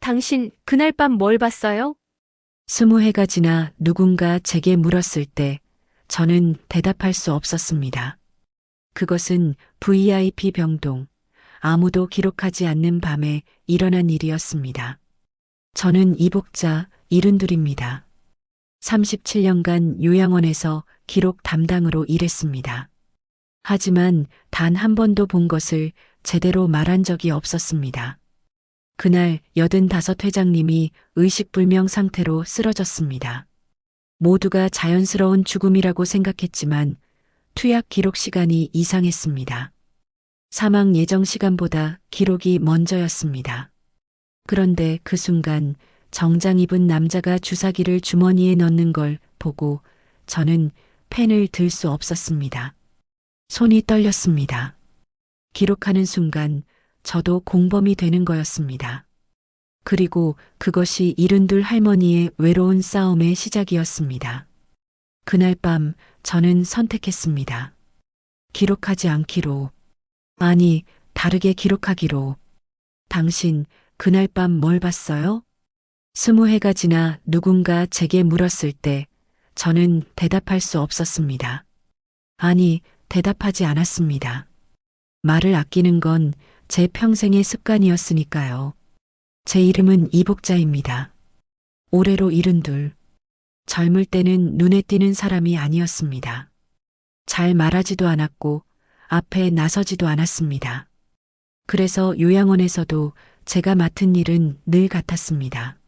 당신 그날 밤 뭘 봤어요? 20해가 지나 누군가 제게 물었을 때 저는 대답할 수 없었습니다. 그것은 VIP 병동, 아무도 기록하지 않는 밤에 일어난 일이었습니다. 저는 이복자 72입니다. 37년간 요양원에서 기록 담당으로 일했습니다. 하지만 단 한 번도 본 것을 제대로 말한 적이 없었습니다. 그날 85회장님이 의식불명 상태로 쓰러졌습니다. 모두가 자연스러운 죽음이라고 생각했지만 투약 기록 시간이 이상했습니다. 사망 예정 시간보다 기록이 먼저였습니다. 그런데 그 순간 정장 입은 남자가 주사기를 주머니에 넣는 걸 보고 저는 펜을 들 수 없었습니다. 손이 떨렸습니다. 기록하는 순간 저도 공범이 되는 거였습니다. 그리고 그것이 72 할머니의 외로운 싸움의 시작이었습니다. 그날 밤 저는 선택했습니다. 기록하지 않기로. 아니, 다르게 기록하기로. 당신 그날 밤 뭘 봤어요? 20해가 지나 누군가 제게 물었을 때 저는 대답할 수 없었습니다. 아니, 대답하지 않았습니다. 말을 아끼는 건 제 평생의 습관이었으니까요. 제 이름은 이복자입니다. 올해로 72. 젊을 때는 눈에 띄는 사람이 아니었습니다. 잘 말하지도 않았고 앞에 나서지도 않았습니다. 그래서 요양원에서도 제가 맡은 일은 늘 같았습니다.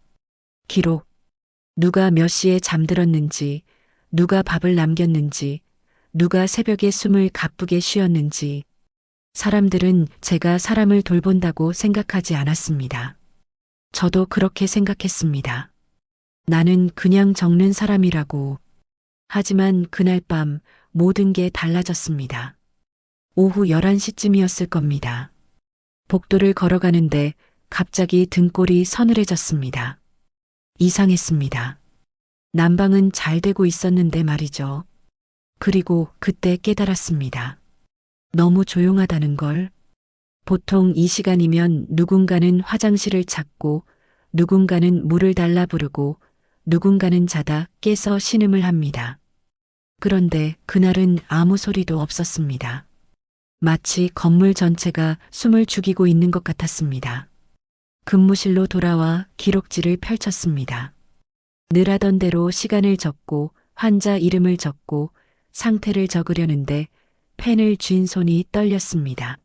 기록. 누가 몇 시에 잠들었는지, 누가 밥을 남겼는지, 누가 새벽에 숨을 가쁘게 쉬었는지. 사람들은 제가 사람을 돌본다고 생각하지 않았습니다. 저도 그렇게 생각했습니다. 나는 그냥 적는 사람이라고. 하지만 그날 밤 모든 게 달라졌습니다. 오후 11시쯤이었을 겁니다. 복도를 걸어가는데 갑자기 등골이 서늘해졌습니다. 이상했습니다. 난방은 잘 되고 있었는데 말이죠. 그리고 그때 깨달았습니다. 너무 조용하다는 걸. 보통 이 시간이면 누군가는 화장실을 찾고, 누군가는 물을 달라 부르고, 누군가는 자다 깨서 신음을 합니다. 그런데 그날은 아무 소리도 없었습니다. 마치 건물 전체가 숨을 죽이고 있는 것 같았습니다. 근무실로 돌아와 기록지를 펼쳤습니다. 늘 하던 대로 시간을 적고 환자 이름을 적고 상태를 적으려는데 펜을 쥔 손이 떨렸습니다.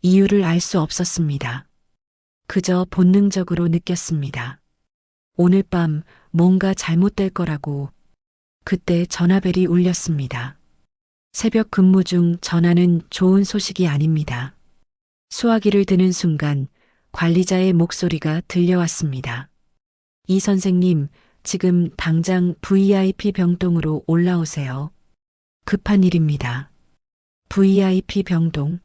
이유를 알 수 없었습니다. 그저 본능적으로 느꼈습니다. 오늘 밤 뭔가 잘못될 거라고. 그때 전화벨이 울렸습니다. 새벽 근무 중 전화는 좋은 소식이 아닙니다. 수화기를 드는 순간 관리자의 목소리가 들려왔습니다. 이 선생님, 지금 당장 VIP 병동으로 올라오세요. 급한 일입니다. VIP 병동.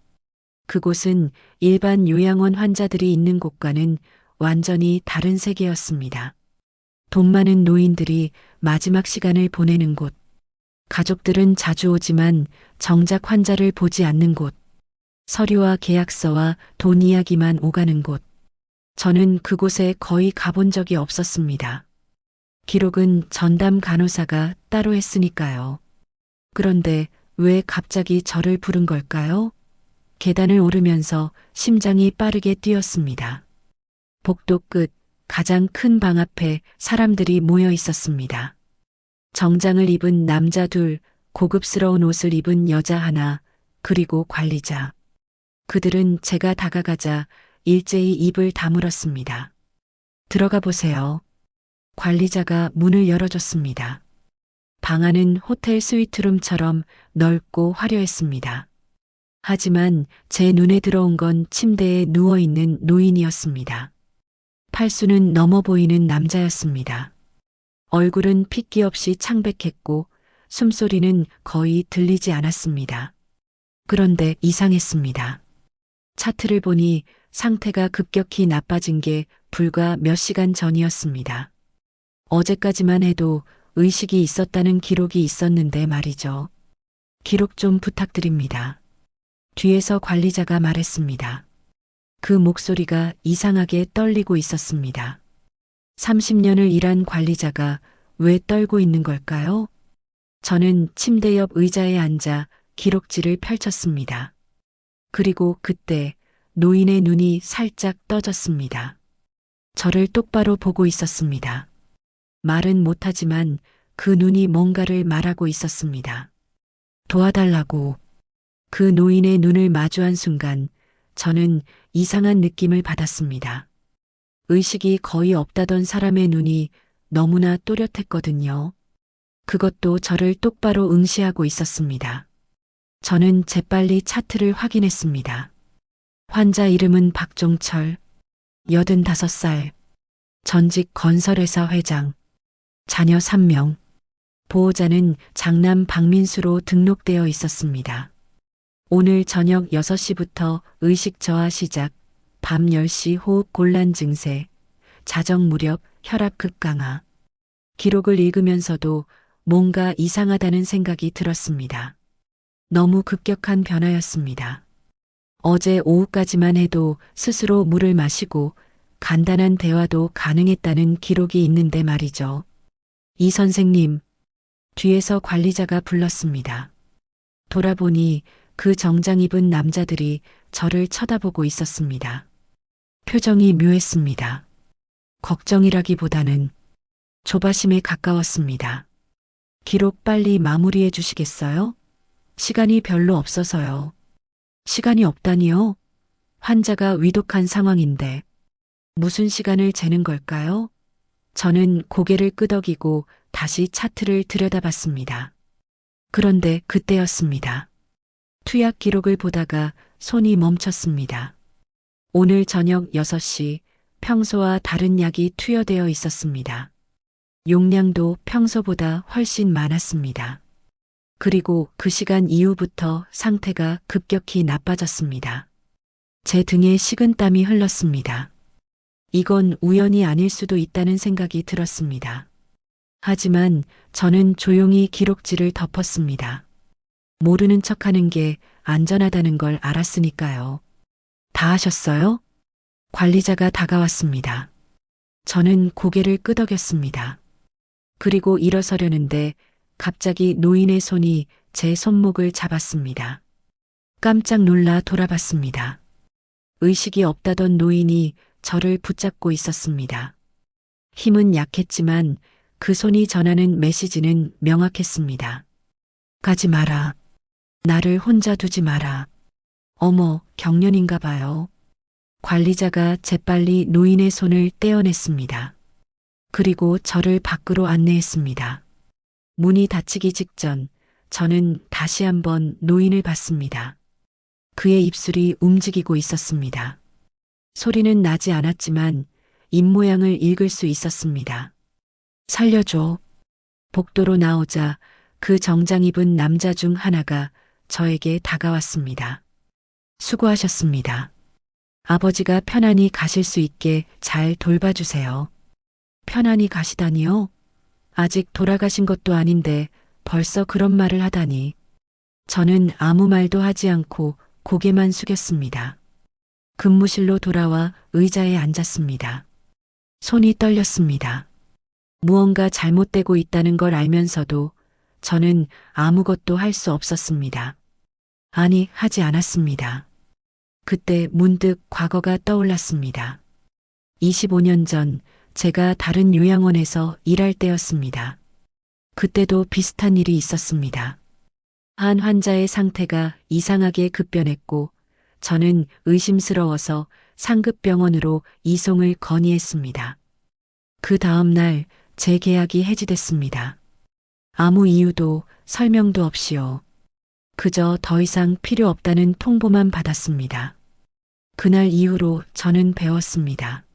그곳은 일반 요양원 환자들이 있는 곳과는 완전히 다른 세계였습니다. 돈 많은 노인들이 마지막 시간을 보내는 곳. 가족들은 자주 오지만 정작 환자를 보지 않는 곳. 서류와 계약서와 돈 이야기만 오가는 곳. 저는 그곳에 거의 가본 적이 없었습니다. 기록은 전담 간호사가 따로 했으니까요. 그런데 왜 갑자기 저를 부른 걸까요? 계단을 오르면서 심장이 빠르게 뛰었습니다. 복도 끝 가장 큰 방 앞에 사람들이 모여 있었습니다. 정장을 입은 남자 둘, 고급스러운 옷을 입은 여자 하나, 그리고 관리자. 그들은 제가 다가가자 일제히 입을 다물었습니다. 들어가 보세요. 관리자가 문을 열어줬습니다. 방 안은 호텔 스위트룸처럼 넓고 화려했습니다. 하지만 제 눈에 들어온 건 침대에 누워있는 노인이었습니다. 팔수는 넘어 보이는 남자였습니다. 얼굴은 핏기 없이 창백했고 숨소리는 거의 들리지 않았습니다. 그런데 이상했습니다. 차트를 보니 상태가 급격히 나빠진 게 불과 몇 시간 전이었습니다. 어제까지만 해도 의식이 있었다는 기록이 있었는데 말이죠. 기록 좀 부탁드립니다. 뒤에서 관리자가 말했습니다. 그 목소리가 이상하게 떨리고 있었습니다. 30년을 일한 관리자가 왜 떨고 있는 걸까요? 저는 침대 옆 의자에 앉아 기록지를 펼쳤습니다. 그리고 그때 노인의 눈이 살짝 떠졌습니다. 저를 똑바로 보고 있었습니다. 말은 못하지만 그 눈이 뭔가를 말하고 있었습니다. 도와달라고. 그 노인의 눈을 마주한 순간 저는 이상한 느낌을 받았습니다. 의식이 거의 없다던 사람의 눈이 너무나 또렷했거든요. 그것도 저를 똑바로 응시하고 있었습니다. 저는 재빨리 차트를 확인했습니다. 환자 이름은 박종철, 85살, 전직 건설회사 회장, 자녀 3명, 보호자는 장남 박민수로 등록되어 있었습니다. 오늘 저녁 6시부터 의식 저하 시작, 밤 10시 호흡 곤란 증세, 자정 무렵 혈압 급강하. 기록을 읽으면서도 뭔가 이상하다는 생각이 들었습니다. 너무 급격한 변화였습니다. 어제 오후까지만 해도 스스로 물을 마시고 간단한 대화도 가능했다는 기록이 있는데 말이죠. 이 선생님, 뒤에서 관리자가 불렀습니다. 돌아보니 그 정장 입은 남자들이 저를 쳐다보고 있었습니다. 표정이 묘했습니다. 걱정이라기보다는 조바심에 가까웠습니다. 기록 빨리 마무리해 주시겠어요? 시간이 별로 없어서요. 시간이 없다니요? 환자가 위독한 상황인데 무슨 시간을 재는 걸까요? 저는 고개를 끄덕이고 다시 차트를 들여다봤습니다. 그런데 그때였습니다. 투약 기록을 보다가 손이 멈췄습니다. 오늘 저녁 6시 평소와 다른 약이 투여되어 있었습니다. 용량도 평소보다 훨씬 많았습니다. 그리고 그 시간 이후부터 상태가 급격히 나빠졌습니다. 제 등에 식은땀이 흘렀습니다. 이건 우연이 아닐 수도 있다는 생각이 들었습니다. 하지만 저는 조용히 기록지를 덮었습니다. 모르는 척하는 게 안전하다는 걸 알았으니까요. 다 하셨어요? 관리자가 다가왔습니다. 저는 고개를 끄덕였습니다. 그리고 일어서려는데 갑자기 노인의 손이 제 손목을 잡았습니다. 깜짝 놀라 돌아봤습니다. 의식이 없다던 노인이 저를 붙잡고 있었습니다. 힘은 약했지만 그 손이 전하는 메시지는 명확했습니다. 가지 마라. 나를 혼자 두지 마라. 어머, 경련인가 봐요. 관리자가 재빨리 노인의 손을 떼어냈습니다. 그리고 저를 밖으로 안내했습니다. 문이 닫히기 직전 저는 다시 한번 노인을 봤습니다. 그의 입술이 움직이고 있었습니다. 소리는 나지 않았지만 입모양을 읽을 수 있었습니다. 살려줘. 복도로 나오자 그 정장 입은 남자 중 하나가 저에게 다가왔습니다. 수고하셨습니다. 아버지가 편안히 가실 수 있게 잘 돌봐주세요. 편안히 가시다니요? 아직 돌아가신 것도 아닌데 벌써 그런 말을 하다니. 저는 아무 말도 하지 않고 고개만 숙였습니다. 근무실로 돌아와 의자에 앉았습니다. 손이 떨렸습니다. 무언가 잘못되고 있다는 걸 알면서도 저는 아무것도 할 수 없었습니다. 아니, 하지 않았습니다. 그때 문득 과거가 떠올랐습니다. 25년 전 제가 다른 요양원에서 일할 때였습니다. 그때도 비슷한 일이 있었습니다. 한 환자의 상태가 이상하게 급변했고 저는 의심스러워서 상급병원으로 이송을 건의했습니다. 그 다음 날 제 계약이 해지됐습니다. 아무 이유도 설명도 없이요. 그저 더 이상 필요 없다는 통보만 받았습니다. 그날 이후로 저는 배웠습니다.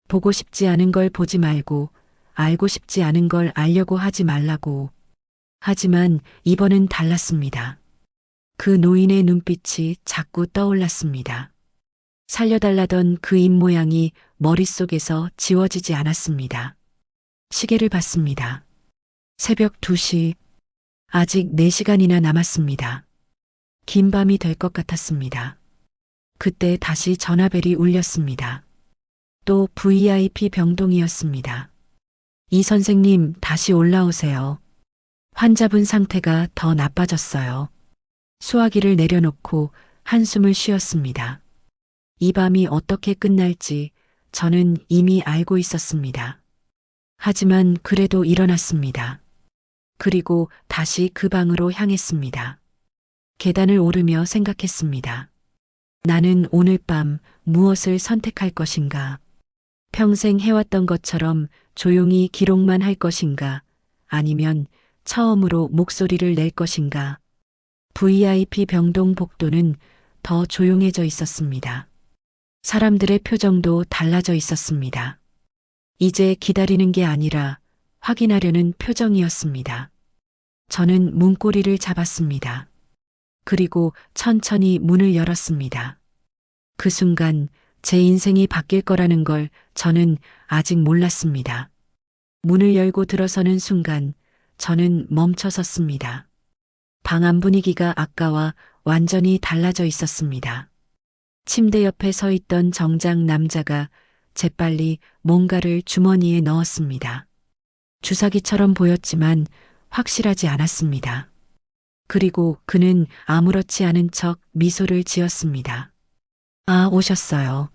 보고 싶지 않은 걸 보지 말고 알고 싶지 않은 걸 알려고 하지 말라고. 하지만 이번은 달랐습니다. 그 노인의 눈빛이 자꾸 떠올랐습니다. 살려달라던 그 입모양이 머릿속에서 지워지지 않았습니다. 시계를 봤습니다. 새벽 2시. 아직 4시간이나 남았습니다. 긴 밤이 될 것 같았습니다. 그때 다시 전화벨이 울렸습니다. 또 VIP 병동이었습니다. 이 선생님 다시 올라오세요. 환자분 상태가 더 나빠졌어요. 수화기를 내려놓고 한숨을 쉬었습니다. 이 밤이 어떻게 끝날지 저는 이미 알고 있었습니다. 하지만 그래도 일어났습니다. 그리고 다시 그 방으로 향했습니다. 계단을 오르며 생각했습니다. 나는 오늘 밤 무엇을 선택할 것인가? 평생 해왔던 것처럼 조용히 기록만 할 것인가? 아니면 처음으로 목소리를 낼 것인가? VIP 병동 복도는 더 조용해져 있었습니다. 사람들의 표정도 달라져 있었습니다. 이제 기다리는 게 아니라 확인하려는 표정이었습니다. 저는 문고리를 잡았습니다. 그리고 천천히 문을 열었습니다. 그 순간 제 인생이 바뀔 거라는 걸 저는 아직 몰랐습니다. 문을 열고 들어서는 순간 저는 멈춰 섰습니다. 방 안 분위기가 아까와 완전히 달라져 있었습니다. 침대 옆에 서 있던 정장 남자가 재빨리 뭔가를 주머니에 넣었습니다. 주사기처럼 보였지만 확실하지 않았습니다. 그리고 그는 아무렇지 않은 척 미소를 지었습니다. 아, 오셨어요.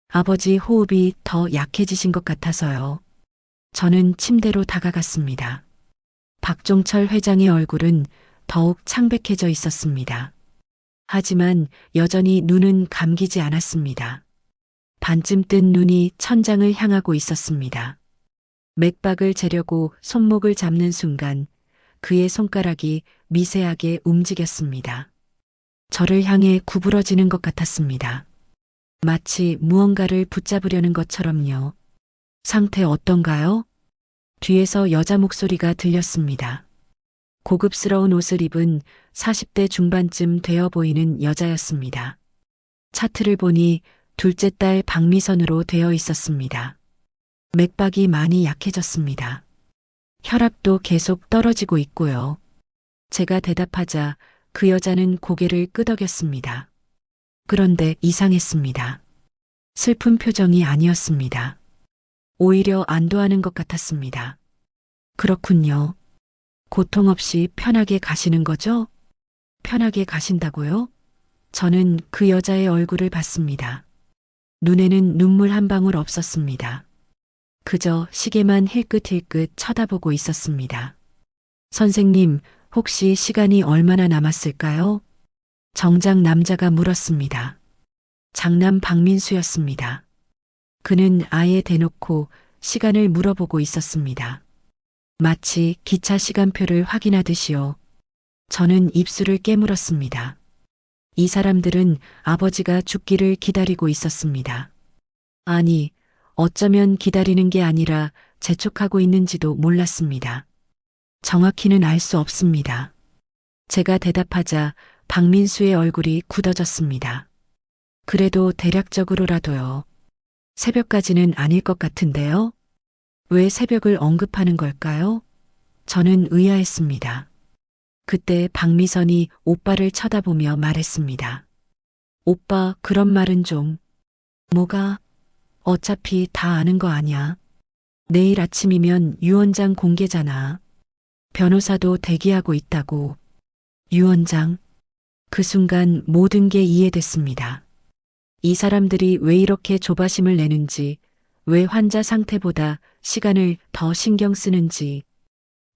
아버지 호흡이 더 약해지신 것 같아서요. 저는 침대로 다가갔습니다. 박종철 회장의 얼굴은 더욱 창백해져 있었습니다. 하지만 여전히 눈은 감기지 않았습니다. 반쯤 뜬 눈이 천장을 향하고 있었습니다. 맥박을 재려고 손목을 잡는 순간 그의 손가락이 미세하게 움직였습니다. 저를 향해 구부러지는 것 같았습니다. 마치 무언가를 붙잡으려는 것처럼요. 상태 어떤가요? 뒤에서 여자 목소리가 들렸습니다. 고급스러운 옷을 입은 40대 중반쯤 되어 보이는 여자였습니다. 차트를 보니 둘째 딸 박미선으로 되어 있었습니다. 맥박이 많이 약해졌습니다. 혈압도 계속 떨어지고 있고요. 제가 대답하자 그 여자는 고개를 끄덕였습니다. 그런데 이상했습니다. 슬픈 표정이 아니었습니다. 오히려 안도하는 것 같았습니다. 그렇군요. 고통 없이 편하게 가시는 거죠? 편하게 가신다고요? 저는 그 여자의 얼굴을 봤습니다. 눈에는 눈물 한 방울 없었습니다. 그저 시계만 힐끗힐끗 쳐다보고 있었습니다. 선생님, 혹시 시간이 얼마나 남았을까요? 정장 남자가 물었습니다. 장남 박민수였습니다. 그는 아예 대놓고 시간을 물어보고 있었습니다. 마치 기차 시간표를 확인하듯이요. 저는 입술을 깨물었습니다. 이 사람들은 아버지가 죽기를 기다리고 있었습니다. 아니, 어쩌면 기다리는 게 아니라 재촉하고 있는지도 몰랐습니다. 정확히는 알 수 없습니다. 제가 대답하자 박민수의 얼굴이 굳어졌습니다. 그래도 대략적으로라도요. 새벽까지는 아닐 것 같은데요. 왜 새벽을 언급하는 걸까요? 저는 의아했습니다. 그때 박미선이 오빠를 쳐다보며 말했습니다. 오빠, 그런 말은 좀. 뭐가? 어차피 다 아는 거 아냐. 내일 아침이면 유언장 공개잖아. 변호사도 대기하고 있다고. 유언장. 그 순간 모든 게 이해됐습니다. 이 사람들이 왜 이렇게 조바심을 내는지, 왜 환자 상태보다 시간을 더 신경 쓰는지.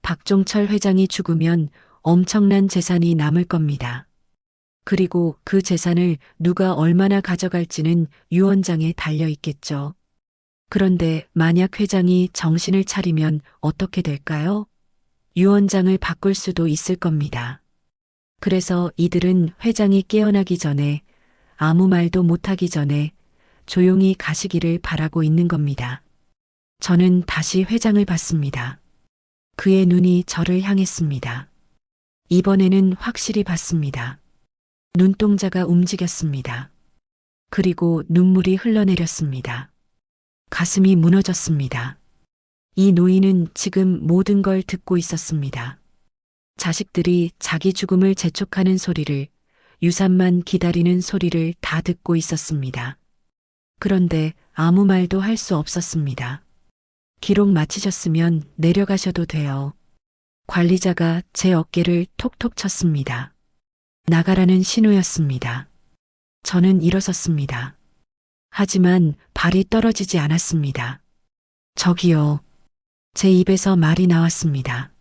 박종철 회장이 죽으면 엄청난 재산이 남을 겁니다. 그리고 그 재산을 누가 얼마나 가져갈지는 유언장에 달려 있겠죠. 그런데 만약 회장이 정신을 차리면 어떻게 될까요? 유언장을 바꿀 수도 있을 겁니다. 그래서 이들은 회장이 깨어나기 전에 아무 말도 못하기 전에 조용히 가시기를 바라고 있는 겁니다. 저는 다시 회장을 봤습니다. 그의 눈이 저를 향했습니다. 이번에는 확실히 봤습니다. 눈동자가 움직였습니다. 그리고 눈물이 흘러내렸습니다. 가슴이 무너졌습니다. 이 노인은 지금 모든 걸 듣고 있었습니다. 자식들이 자기 죽음을 재촉하는 소리를, 유산만 기다리는 소리를 다 듣고 있었습니다. 그런데 아무 말도 할 수 없었습니다. 기록 마치셨으면 내려가셔도 돼요. 관리자가 제 어깨를 톡톡 쳤습니다. 나가라는 신호였습니다. 저는 일어섰습니다. 하지만 발이 떨어지지 않았습니다. 저기요. 제 입에서 말이 나왔습니다.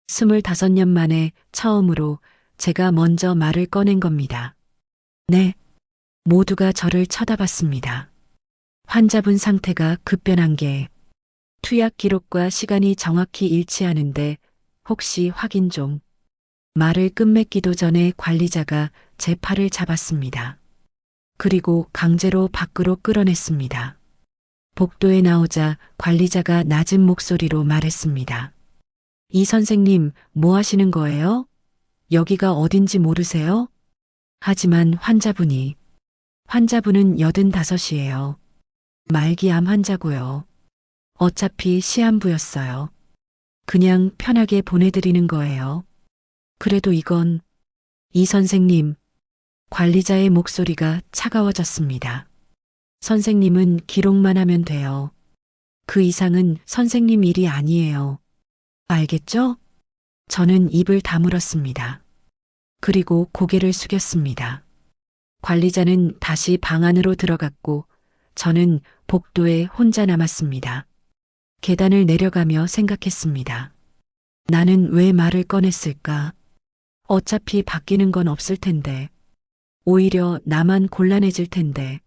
25년 만에 처음으로 제가 먼저 말을 꺼낸 겁니다. 네. 모두가 저를 쳐다봤습니다. 환자분 상태가 급변한 게 투약 기록과 시간이 정확히 일치하는데 혹시 확인 좀. 말을 끝맺기도 전에 관리자가 제 팔을 잡았습니다. 그리고 강제로 밖으로 끌어냈습니다. 복도에 나오자 관리자가 낮은 목소리로 말했습니다. 이 선생님, 뭐 하시는 거예요? 여기가 어딘지 모르세요? 하지만 환자분은 85이에요. 말기암 환자고요. 어차피 시한부였어요. 그냥 편하게 보내드리는 거예요. 그래도 이건 이 선생님, 관리자의 목소리가 차가워졌습니다. 선생님은 기록만 하면 돼요. 그 이상은 선생님 일이 아니에요. 알겠죠? 저는 입을 다물었습니다. 그리고 고개를 숙였습니다. 관리자는 다시 방 안으로 들어갔고 저는 복도에 혼자 남았습니다. 계단을 내려가며 생각했습니다. 나는 왜 말을 꺼냈을까? 어차피 바뀌는 건 없을 텐데. 오히려 나만 곤란해질 텐데.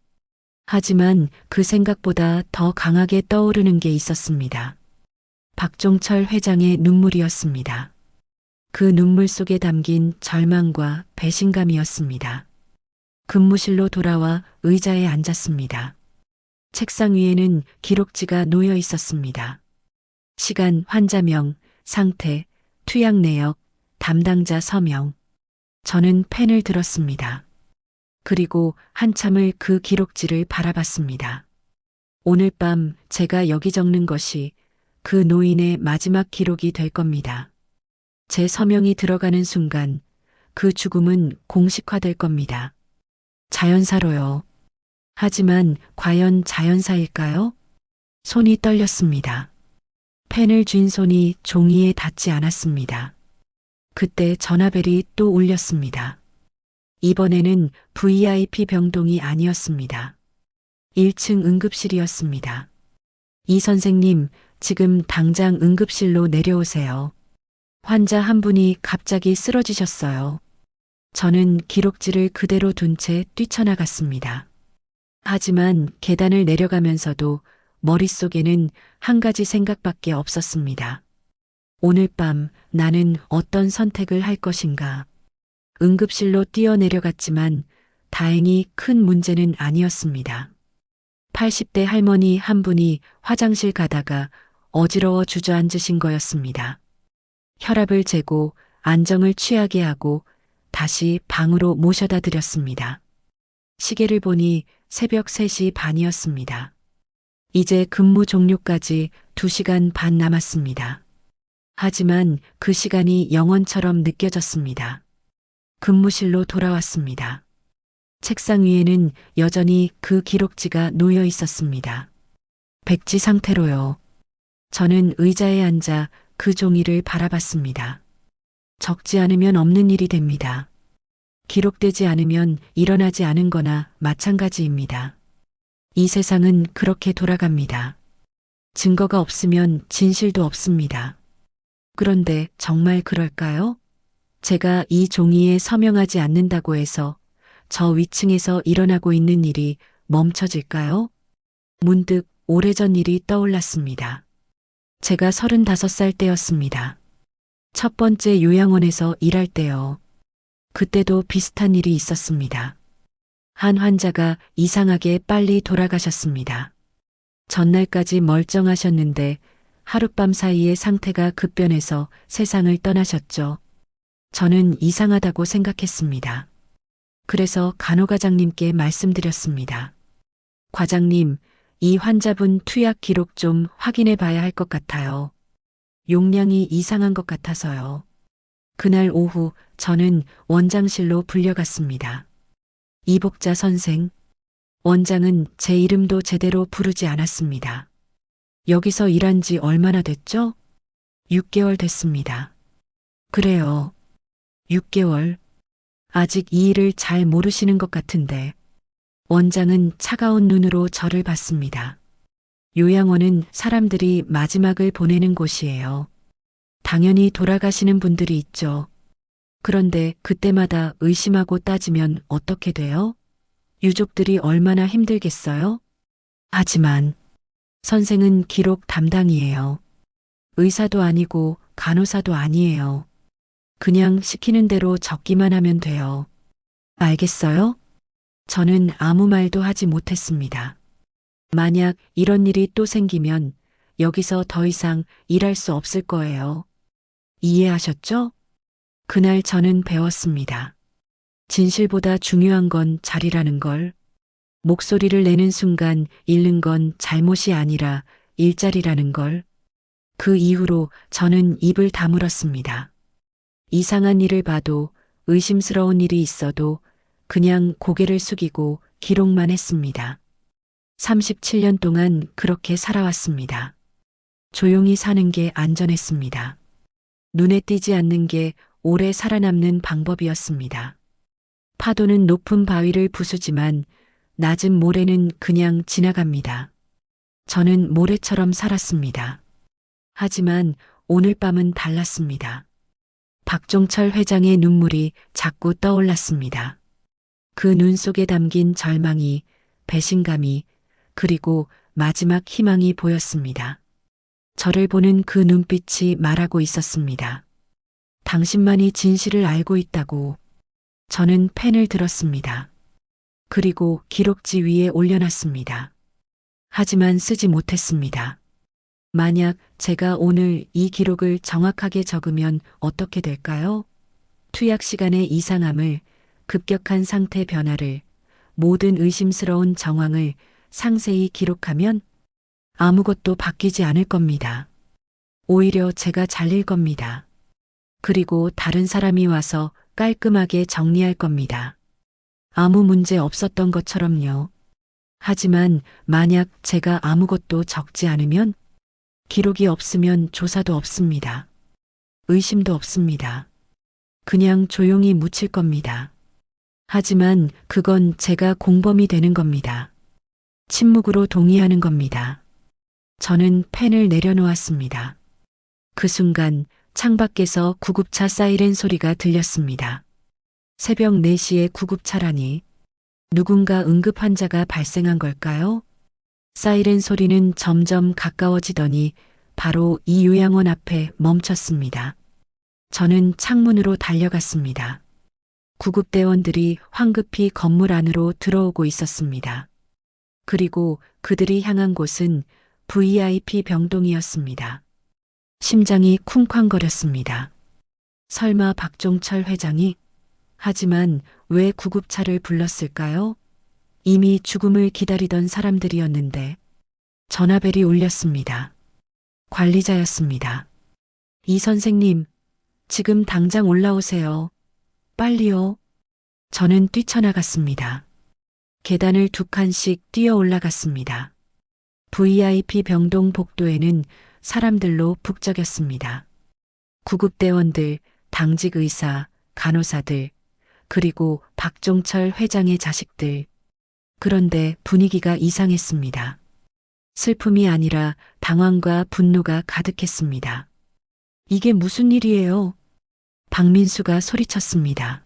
하지만 그 생각보다 더 강하게 떠오르는 게 있었습니다. 박종철 회장의 눈물이었습니다. 그 눈물 속에 담긴 절망과 배신감이었습니다. 근무실로 돌아와 의자에 앉았습니다. 책상 위에는 기록지가 놓여 있었습니다. 시간, 환자명, 상태, 투약 내역, 담당자 서명. 저는 펜을 들었습니다. 그리고 한참을 그 기록지를 바라봤습니다. 오늘 밤 제가 여기 적는 것이 그 노인의 마지막 기록이 될 겁니다. 제 서명이 들어가는 순간 그 죽음은 공식화될 겁니다. 자연사로요. 하지만 과연 자연사일까요? 손이 떨렸습니다. 펜을 쥔 손이 종이에 닿지 않았습니다. 그때 전화벨이 또 울렸습니다. 이번에는 VIP 병동이 아니었습니다. 1층 응급실이었습니다. 이 선생님, 지금 당장 응급실로 내려오세요. 환자 한 분이 갑자기 쓰러지셨어요. 저는 기록지를 그대로 둔 채 뛰쳐나갔습니다. 하지만 계단을 내려가면서도 머릿속에는 한 가지 생각밖에 없었습니다. 오늘 밤 나는 어떤 선택을 할 것인가. 응급실로 뛰어내려갔지만 다행히 큰 문제는 아니었습니다. 80대 할머니 한 분이 화장실 가다가 어지러워 주저앉으신 거였습니다. 혈압을 재고 안정을 취하게 하고 다시 방으로 모셔다 드렸습니다. 시계를 보니 새벽 3시 반이었습니다. 이제 근무 종료까지 2시간 반 남았습니다. 하지만 그 시간이 영원처럼 느껴졌습니다. 근무실로 돌아왔습니다. 책상 위에는 여전히 그 기록지가 놓여 있었습니다. 백지 상태로요. 저는 의자에 앉아 그 종이를 바라봤습니다. 적지 않으면 없는 일이 됩니다. 기록되지 않으면 일어나지 않은 거나 마찬가지입니다. 이 세상은 그렇게 돌아갑니다. 증거가 없으면 진실도 없습니다. 그런데 정말 그럴까요? 제가 이 종이에 서명하지 않는다고 해서 저 위층에서 일어나고 있는 일이 멈춰질까요? 문득 오래전 일이 떠올랐습니다. 제가 35살 때였습니다. 첫 번째 요양원에서 일할 때요. 그때도 비슷한 일이 있었습니다. 한 환자가 이상하게 빨리 돌아가셨습니다. 전날까지 멀쩡하셨는데 하룻밤 사이에 상태가 급변해서 세상을 떠나셨죠. 저는 이상하다고 생각했습니다. 그래서 간호과장님께 말씀드렸습니다. 과장님, 이 환자분 투약 기록 좀 확인해 봐야 할 것 같아요. 용량이 이상한 것 같아서요. 그날 오후 저는 원장실로 불려갔습니다. 이복자 선생, 원장은 제 이름도 제대로 부르지 않았습니다. 여기서 일한 지 얼마나 됐죠? 6개월 됐습니다. 그래요. 6개월. 아직 이 일을 잘 모르시는 것 같은데. 원장은 차가운 눈으로 저를 봤습니다. 요양원은 사람들이 마지막을 보내는 곳이에요. 당연히 돌아가시는 분들이 있죠. 그런데 그때마다 의심하고 따지면 어떻게 돼요? 유족들이 얼마나 힘들겠어요? 하지만 선생은 기록 담당이에요. 의사도 아니고 간호사도 아니에요. 그냥 시키는 대로 적기만 하면 돼요. 알겠어요? 저는 아무 말도 하지 못했습니다. 만약 이런 일이 또 생기면 여기서 더 이상 일할 수 없을 거예요. 이해하셨죠? 그날 저는 배웠습니다. 진실보다 중요한 건 자리라는 걸. 목소리를 내는 순간 잃는 건 잘못이 아니라 일자리라는 걸. 그 이후로 저는 입을 다물었습니다. 이상한 일을 봐도 의심스러운 일이 있어도 그냥 고개를 숙이고 기록만 했습니다. 37년 동안 그렇게 살아왔습니다. 조용히 사는 게 안전했습니다. 눈에 띄지 않는 게 오래 살아남는 방법이었습니다. 파도는 높은 바위를 부수지만 낮은 모래는 그냥 지나갑니다. 저는 모래처럼 살았습니다. 하지만 오늘 밤은 달랐습니다. 박종철 회장의 눈물이 자꾸 떠올랐습니다. 그 눈 속에 담긴 절망이, 배신감이, 그리고 마지막 희망이 보였습니다. 저를 보는 그 눈빛이 말하고 있었습니다. 당신만이 진실을 알고 있다고. 저는 펜을 들었습니다. 그리고 기록지 위에 올려놨습니다. 하지만 쓰지 못했습니다. 만약 제가 오늘 이 기록을 정확하게 적으면 어떻게 될까요? 투약 시간의 이상함을, 급격한 상태 변화를, 모든 의심스러운 정황을 상세히 기록하면 아무것도 바뀌지 않을 겁니다. 오히려 제가 잘릴 겁니다. 그리고 다른 사람이 와서 깔끔하게 정리할 겁니다. 아무 문제 없었던 것처럼요. 하지만 만약 제가 아무것도 적지 않으면 기록이 없으면 조사도 없습니다. 의심도 없습니다. 그냥 조용히 묻힐 겁니다. 하지만 그건 제가 공범이 되는 겁니다. 침묵으로 동의하는 겁니다. 저는 펜을 내려놓았습니다. 그 순간 창밖에서 구급차 사이렌 소리가 들렸습니다. 새벽 4시에 구급차라니. 누군가 응급 환자가 발생한 걸까요? 사이렌 소리는 점점 가까워지더니 바로 이 요양원 앞에 멈췄습니다. 저는 창문으로 달려갔습니다. 구급대원들이 황급히 건물 안으로 들어오고 있었습니다. 그리고 그들이 향한 곳은 VIP 병동이었습니다. 심장이 쿵쾅거렸습니다. 설마 박종철 회장이? 하지만 왜 구급차를 불렀을까요? 이미 죽음을 기다리던 사람들이었는데 전화벨이 울렸습니다. 관리자였습니다. 이 선생님, 지금 당장 올라오세요. 빨리요. 저는 뛰쳐나갔습니다. 계단을 2칸씩 뛰어 올라갔습니다. VIP 병동 복도에는 사람들로 북적였습니다. 구급대원들, 당직 의사, 간호사들, 그리고 박종철 회장의 자식들. 그런데 분위기가 이상했습니다. 슬픔이 아니라 당황과 분노가 가득했습니다. 이게 무슨 일이에요? 박민수가 소리쳤습니다.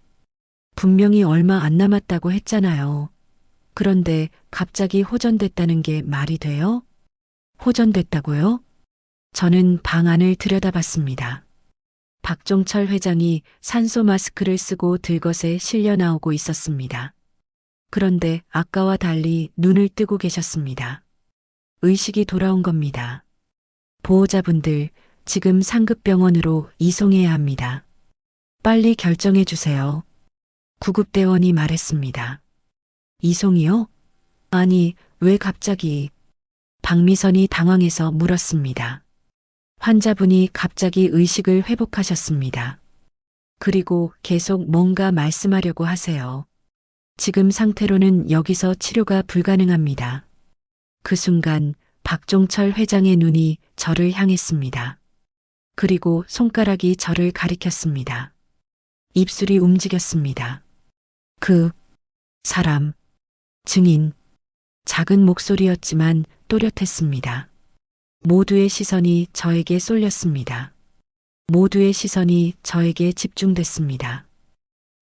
분명히 얼마 안 남았다고 했잖아요. 그런데 갑자기 호전됐다는 게 말이 돼요? 호전됐다고요? 저는 방 안을 들여다봤습니다. 박종철 회장이 산소 마스크를 쓰고 들것에 실려 나오고 있었습니다. 그런데 아까와 달리 눈을 뜨고 계셨습니다. 의식이 돌아온 겁니다. 보호자분들, 지금 상급병원으로 이송해야 합니다. 빨리 결정해 주세요. 구급대원이 말했습니다. 이송이요? 아니, 왜 갑자기? 박미선이 당황해서 물었습니다. 환자분이 갑자기 의식을 회복하셨습니다. 그리고 계속 뭔가 말씀하려고 하세요. 지금 상태로는 여기서 치료가 불가능합니다. 그 순간 박종철 회장의 눈이 저를 향했습니다. 그리고 손가락이 저를 가리켰습니다. 입술이 움직였습니다. 그 사람, 증인, 작은 목소리였지만 또렷했습니다. 모두의 시선이 저에게 쏠렸습니다. 모두의 시선이 저에게 집중됐습니다.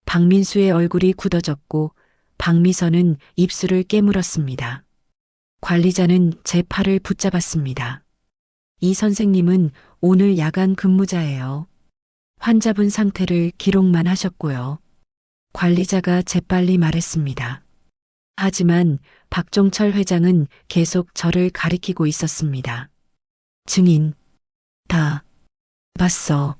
박민수의 얼굴이 굳어졌고 박미선은 입술을 깨물었습니다. 관리자는 제 팔을 붙잡았습니다. 이 선생님은 오늘 야간 근무자예요. 환자분 상태를 기록만 하셨고요. 관리자가 재빨리 말했습니다. 하지만 박종철 회장은 계속 저를 가리키고 있었습니다. 증인, 다 봤어.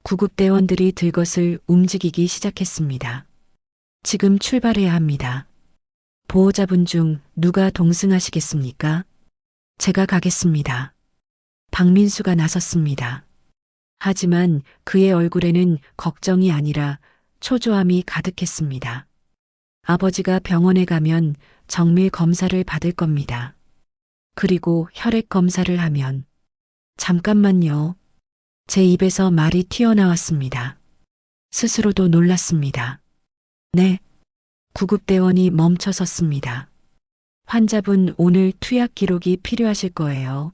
구급대원들이 들것을 움직이기 시작했습니다. 지금 출발해야 합니다. 보호자분 중 누가 동승하시겠습니까? 제가 가겠습니다. 박민수가 나섰습니다. 하지만 그의 얼굴에는 걱정이 아니라 초조함이 가득했습니다. 아버지가 병원에 가면 정밀 검사를 받을 겁니다. 그리고 혈액 검사를 하면 잠깐만요. 제 입에서 말이 튀어나왔습니다. 스스로도 놀랐습니다. 네. 구급대원이 멈춰섰습니다. 환자분 오늘 투약 기록이 필요하실 거예요.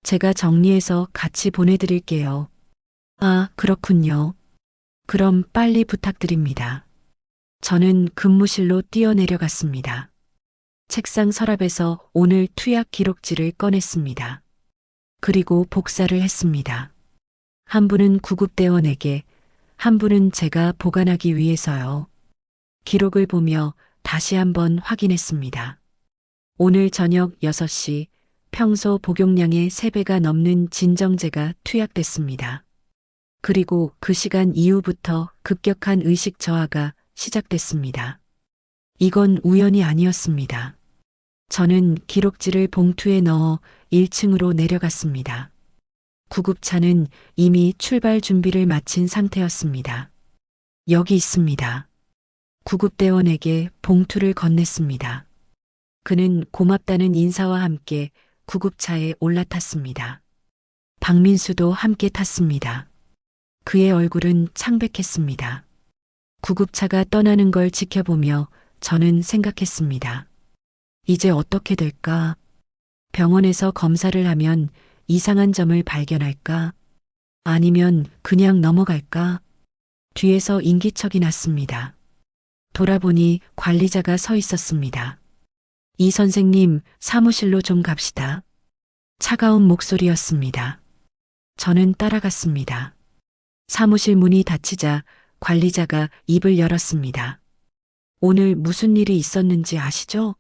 제가 정리해서 같이 보내드릴게요. 아, 그렇군요. 그럼 빨리 부탁드립니다. 저는 근무실로 뛰어내려갔습니다. 책상 서랍에서 오늘 투약 기록지를 꺼냈습니다. 그리고 복사를 했습니다. 한 분은 구급대원에게, 한 분은 제가 보관하기 위해서요. 기록을 보며 다시 한번 확인했습니다. 오늘 저녁 6시 평소 복용량의 3배가 넘는 진정제가 투약됐습니다. 그리고 그 시간 이후부터 급격한 의식 저하가 시작됐습니다. 이건 우연이 아니었습니다. 저는 기록지를 봉투에 넣어 1층으로 내려갔습니다. 구급차는 이미 출발 준비를 마친 상태였습니다. 여기 있습니다. 구급대원에게 봉투를 건넸습니다. 그는 고맙다는 인사와 함께 구급차에 올라탔습니다. 박민수도 함께 탔습니다. 그의 얼굴은 창백했습니다. 구급차가 떠나는 걸 지켜보며 저는 생각했습니다. 이제 어떻게 될까? 병원에서 검사를 하면 이상한 점을 발견할까? 아니면 그냥 넘어갈까? 뒤에서 인기척이 났습니다. 돌아보니 관리자가 서 있었습니다. 이 선생님, 사무실로 좀 갑시다. 차가운 목소리였습니다. 저는 따라갔습니다. 사무실 문이 닫히자 관리자가 입을 열었습니다. 오늘 무슨 일이 있었는지 아시죠?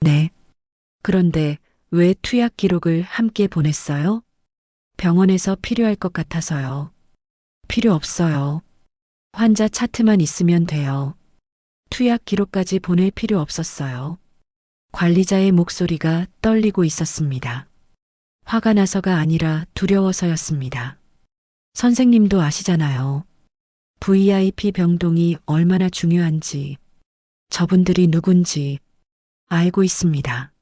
네. 그런데 왜 투약 기록을 함께 보냈어요? 병원에서 필요할 것 같아서요. 필요 없어요. 환자 차트만 있으면 돼요. 투약 기록까지 보낼 필요 없었어요. 관리자의 목소리가 떨리고 있었습니다. 화가 나서가 아니라 두려워서였습니다. 선생님도 아시잖아요. VIP 병동이 얼마나 중요한지, 저분들이 누군지 알고 있습니다.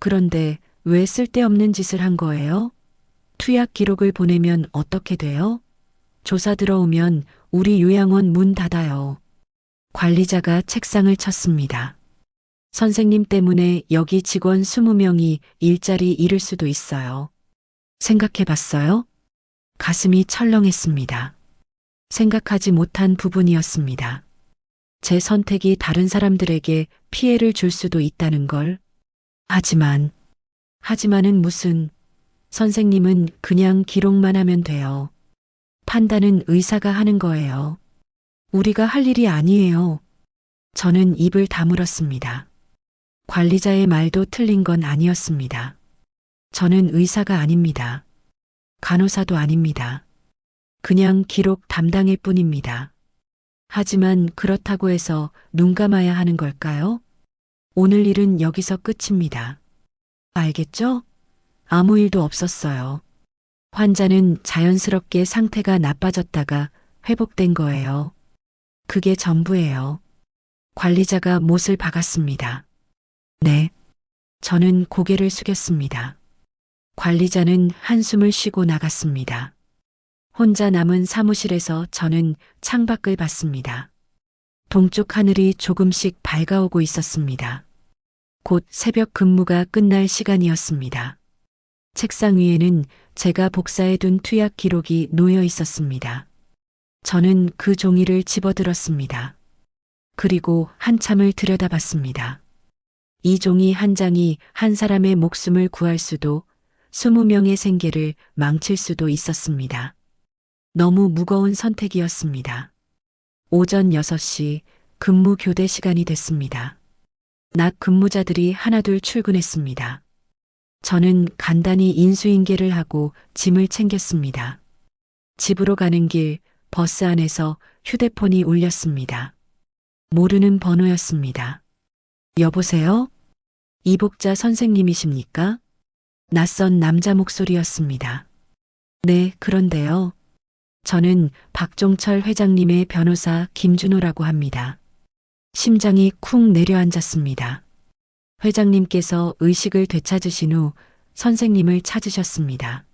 그런데 왜 쓸데없는 짓을 한 거예요? 투약 기록을 보내면 어떻게 돼요? 조사 들어오면 우리 요양원 문 닫아요. 관리자가 책상을 쳤습니다. 선생님 때문에 여기 직원 20명이 일자리 잃을 수도 있어요. 생각해 봤어요? 가슴이 철렁했습니다. 생각하지 못한 부분이었습니다. 제 선택이 다른 사람들에게 피해를 줄 수도 있다는 걸. 하지만은 무슨, 선생님은 그냥 기록만 하면 돼요. 판단은 의사가 하는 거예요. 우리가 할 일이 아니에요. 저는 입을 다물었습니다. 관리자의 말도 틀린 건 아니었습니다. 저는 의사가 아닙니다. 간호사도 아닙니다. 그냥 기록 담당일 뿐입니다. 하지만 그렇다고 해서 눈 감아야 하는 걸까요? 오늘 일은 여기서 끝입니다. 알겠죠? 아무 일도 없었어요. 환자는 자연스럽게 상태가 나빠졌다가 회복된 거예요. 그게 전부예요. 관리자가 못을 박았습니다. 네. 저는 고개를 숙였습니다. 관리자는 한숨을 쉬고 나갔습니다. 혼자 남은 사무실에서 저는 창밖을 봤습니다. 동쪽 하늘이 조금씩 밝아오고 있었습니다. 곧 새벽 근무가 끝날 시간이었습니다. 책상 위에는 제가 복사해둔 투약 기록이 놓여 있었습니다. 저는 그 종이를 집어들었습니다. 그리고 한참을 들여다봤습니다. 이 종이 한 장이 한 사람의 목숨을 구할 수도 20명의 생계를 망칠 수도 있었습니다. 너무 무거운 선택이었습니다. 오전 6시 근무 교대 시간이 됐습니다. 낮 근무자들이 하나둘 출근했습니다. 저는 간단히 인수인계를 하고 짐을 챙겼습니다. 집으로 가는 길 버스 안에서 휴대폰이 울렸습니다. 모르는 번호였습니다. 여보세요? 이복자 선생님이십니까? 낯선 남자 목소리였습니다. 네, 그런데요. 저는 박종철 회장님의 변호사 김준호라고 합니다. 심장이 쿵 내려앉았습니다. 회장님께서 의식을 되찾으신 후 선생님을 찾으셨습니다.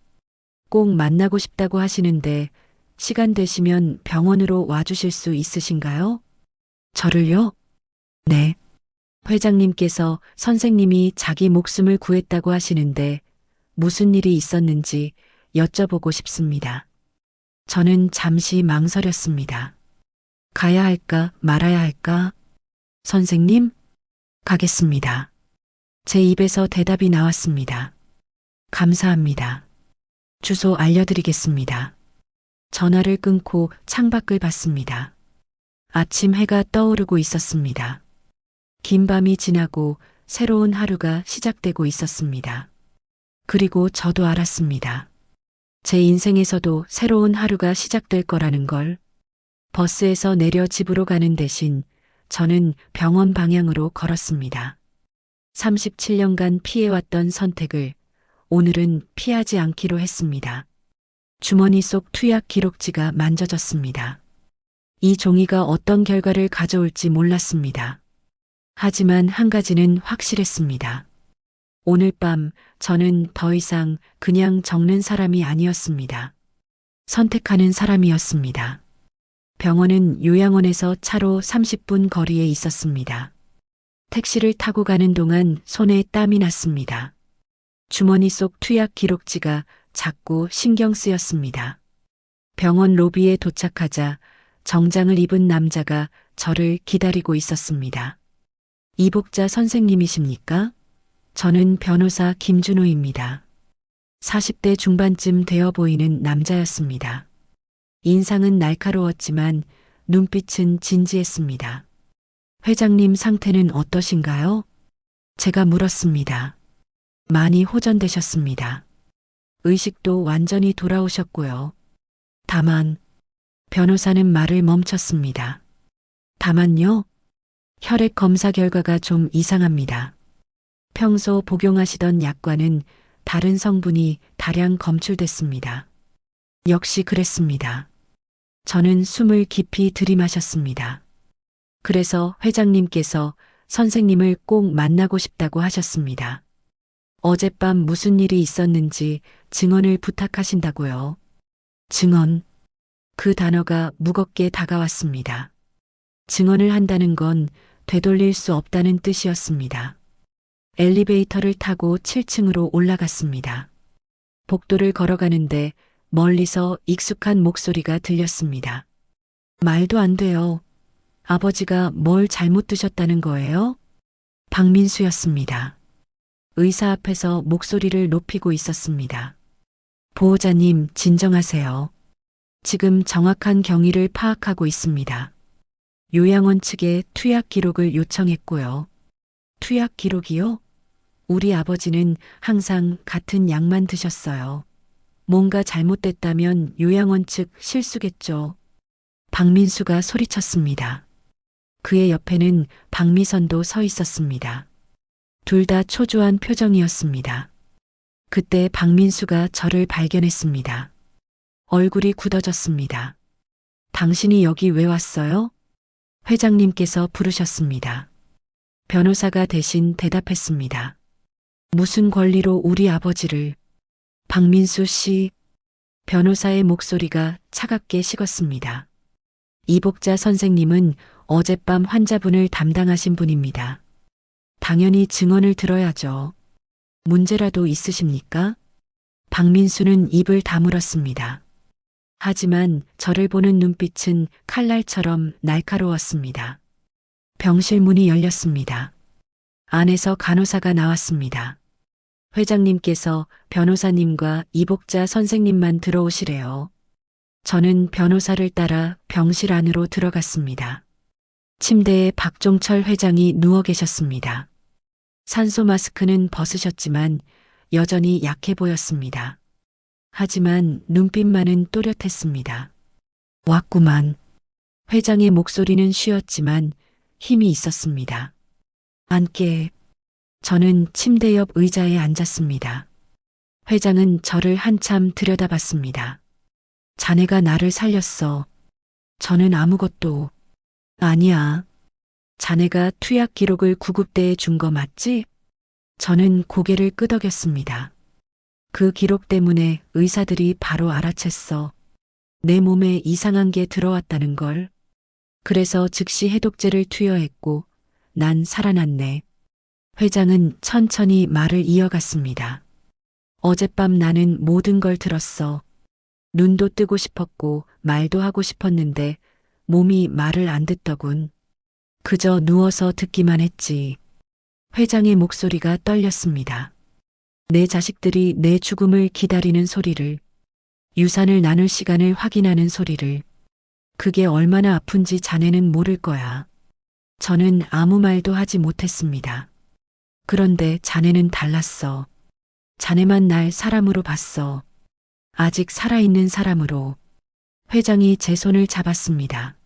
꼭 만나고 싶다고 하시는데 시간 되시면 병원으로 와주실 수 있으신가요? 저를요? 네. 회장님께서 선생님이 자기 목숨을 구했다고 하시는데 무슨 일이 있었는지 여쭤보고 싶습니다. 저는 잠시 망설였습니다. 가야 할까 말아야 할까? 선생님? 가겠습니다. 제 입에서 대답이 나왔습니다. 감사합니다. 주소 알려드리겠습니다. 전화를 끊고 창밖을 봤습니다. 아침 해가 떠오르고 있었습니다. 긴 밤이 지나고 새로운 하루가 시작되고 있었습니다. 그리고 저도 알았습니다. 제 인생에서도 새로운 하루가 시작될 거라는 걸. 버스에서 내려 집으로 가는 대신 저는 병원 방향으로 걸었습니다. 37년간 피해왔던 선택을 오늘은 피하지 않기로 했습니다. 주머니 속 투약 기록지가 만져졌습니다. 이 종이가 어떤 결과를 가져올지 몰랐습니다. 하지만 한 가지는 확실했습니다. 오늘 밤 저는 더 이상 그냥 적는 사람이 아니었습니다. 선택하는 사람이었습니다. 병원은 요양원에서 차로 30분 거리에 있었습니다. 택시를 타고 가는 동안 손에 땀이 났습니다. 주머니 속 투약 기록지가 자꾸 신경 쓰였습니다. 병원 로비에 도착하자 정장을 입은 남자가 저를 기다리고 있었습니다. 이복자 선생님이십니까? 저는 변호사 김준호입니다. 40대 중반쯤 되어 보이는 남자였습니다. 인상은 날카로웠지만 눈빛은 진지했습니다. 회장님 상태는 어떠신가요? 제가 물었습니다. 많이 호전되셨습니다. 의식도 완전히 돌아오셨고요. 다만, 변호사는 말을 멈췄습니다. 다만요, 혈액 검사 결과가 좀 이상합니다. 평소 복용하시던 약과는 다른 성분이 다량 검출됐습니다. 역시 그랬습니다. 저는 숨을 깊이 들이마셨습니다. 그래서 회장님께서 선생님을 꼭 만나고 싶다고 하셨습니다. 어젯밤 무슨 일이 있었는지 증언을 부탁하신다고요. 증언. 그 단어가 무겁게 다가왔습니다. 증언을 한다는 건 되돌릴 수 없다는 뜻이었습니다. 엘리베이터를 타고 7층으로 올라갔습니다. 복도를 걸어가는데 멀리서 익숙한 목소리가 들렸습니다. 말도 안 돼요. 아버지가 뭘 잘못 드셨다는 거예요? 박민수였습니다. 의사 앞에서 목소리를 높이고 있었습니다. 보호자님, 진정하세요. 지금 정확한 경위를 파악하고 있습니다. 요양원 측에 투약 기록을 요청했고요. 투약 기록이요? 우리 아버지는 항상 같은 약만 드셨어요. 뭔가 잘못됐다면 요양원 측 실수겠죠. 박민수가 소리쳤습니다. 그의 옆에는 박미선도 서 있었습니다. 둘 다 초조한 표정이었습니다. 그때 박민수가 저를 발견했습니다. 얼굴이 굳어졌습니다. 당신이 여기 왜 왔어요? 회장님께서 부르셨습니다. 변호사가 대신 대답했습니다. 무슨 권리로 우리 아버지를? 박민수 씨, 변호사의 목소리가 차갑게 식었습니다. 이복자 선생님은 어젯밤 환자분을 담당하신 분입니다. 당연히 증언을 들어야죠. 문제라도 있으십니까? 박민수는 입을 다물었습니다. 하지만 저를 보는 눈빛은 칼날처럼 날카로웠습니다. 병실 문이 열렸습니다. 안에서 간호사가 나왔습니다. 회장님께서 변호사님과 이복자 선생님만 들어오시래요. 저는 변호사를 따라 병실 안으로 들어갔습니다. 침대에 박종철 회장이 누워 계셨습니다. 산소 마스크는 벗으셨지만 여전히 약해 보였습니다. 하지만 눈빛만은 또렷했습니다. 왔구만. 회장의 목소리는 쉬었지만 힘이 있었습니다. 앉게. 저는 침대 옆 의자에 앉았습니다. 회장은 저를 한참 들여다봤습니다. 자네가 나를 살렸어. 저는 아무것도. 아니야. 자네가 투약 기록을 구급대에 준 거 맞지? 저는 고개를 끄덕였습니다. 그 기록 때문에 의사들이 바로 알아챘어. 내 몸에 이상한 게 들어왔다는 걸. 그래서 즉시 해독제를 투여했고 난 살아났네. 회장은 천천히 말을 이어갔습니다. 어젯밤 나는 모든 걸 들었어. 눈도 뜨고 싶었고 말도 하고 싶었는데 몸이 말을 안 듣더군. 그저 누워서 듣기만 했지. 회장의 목소리가 떨렸습니다. 내 자식들이 내 죽음을 기다리는 소리를, 유산을 나눌 시간을 확인하는 소리를. 그게 얼마나 아픈지 자네는 모를 거야. 저는 아무 말도 하지 못했습니다. 그런데 자네는 달랐어. 자네만 날 사람으로 봤어. 아직 살아있는 사람으로. 회장이 제 손을 잡았습니다.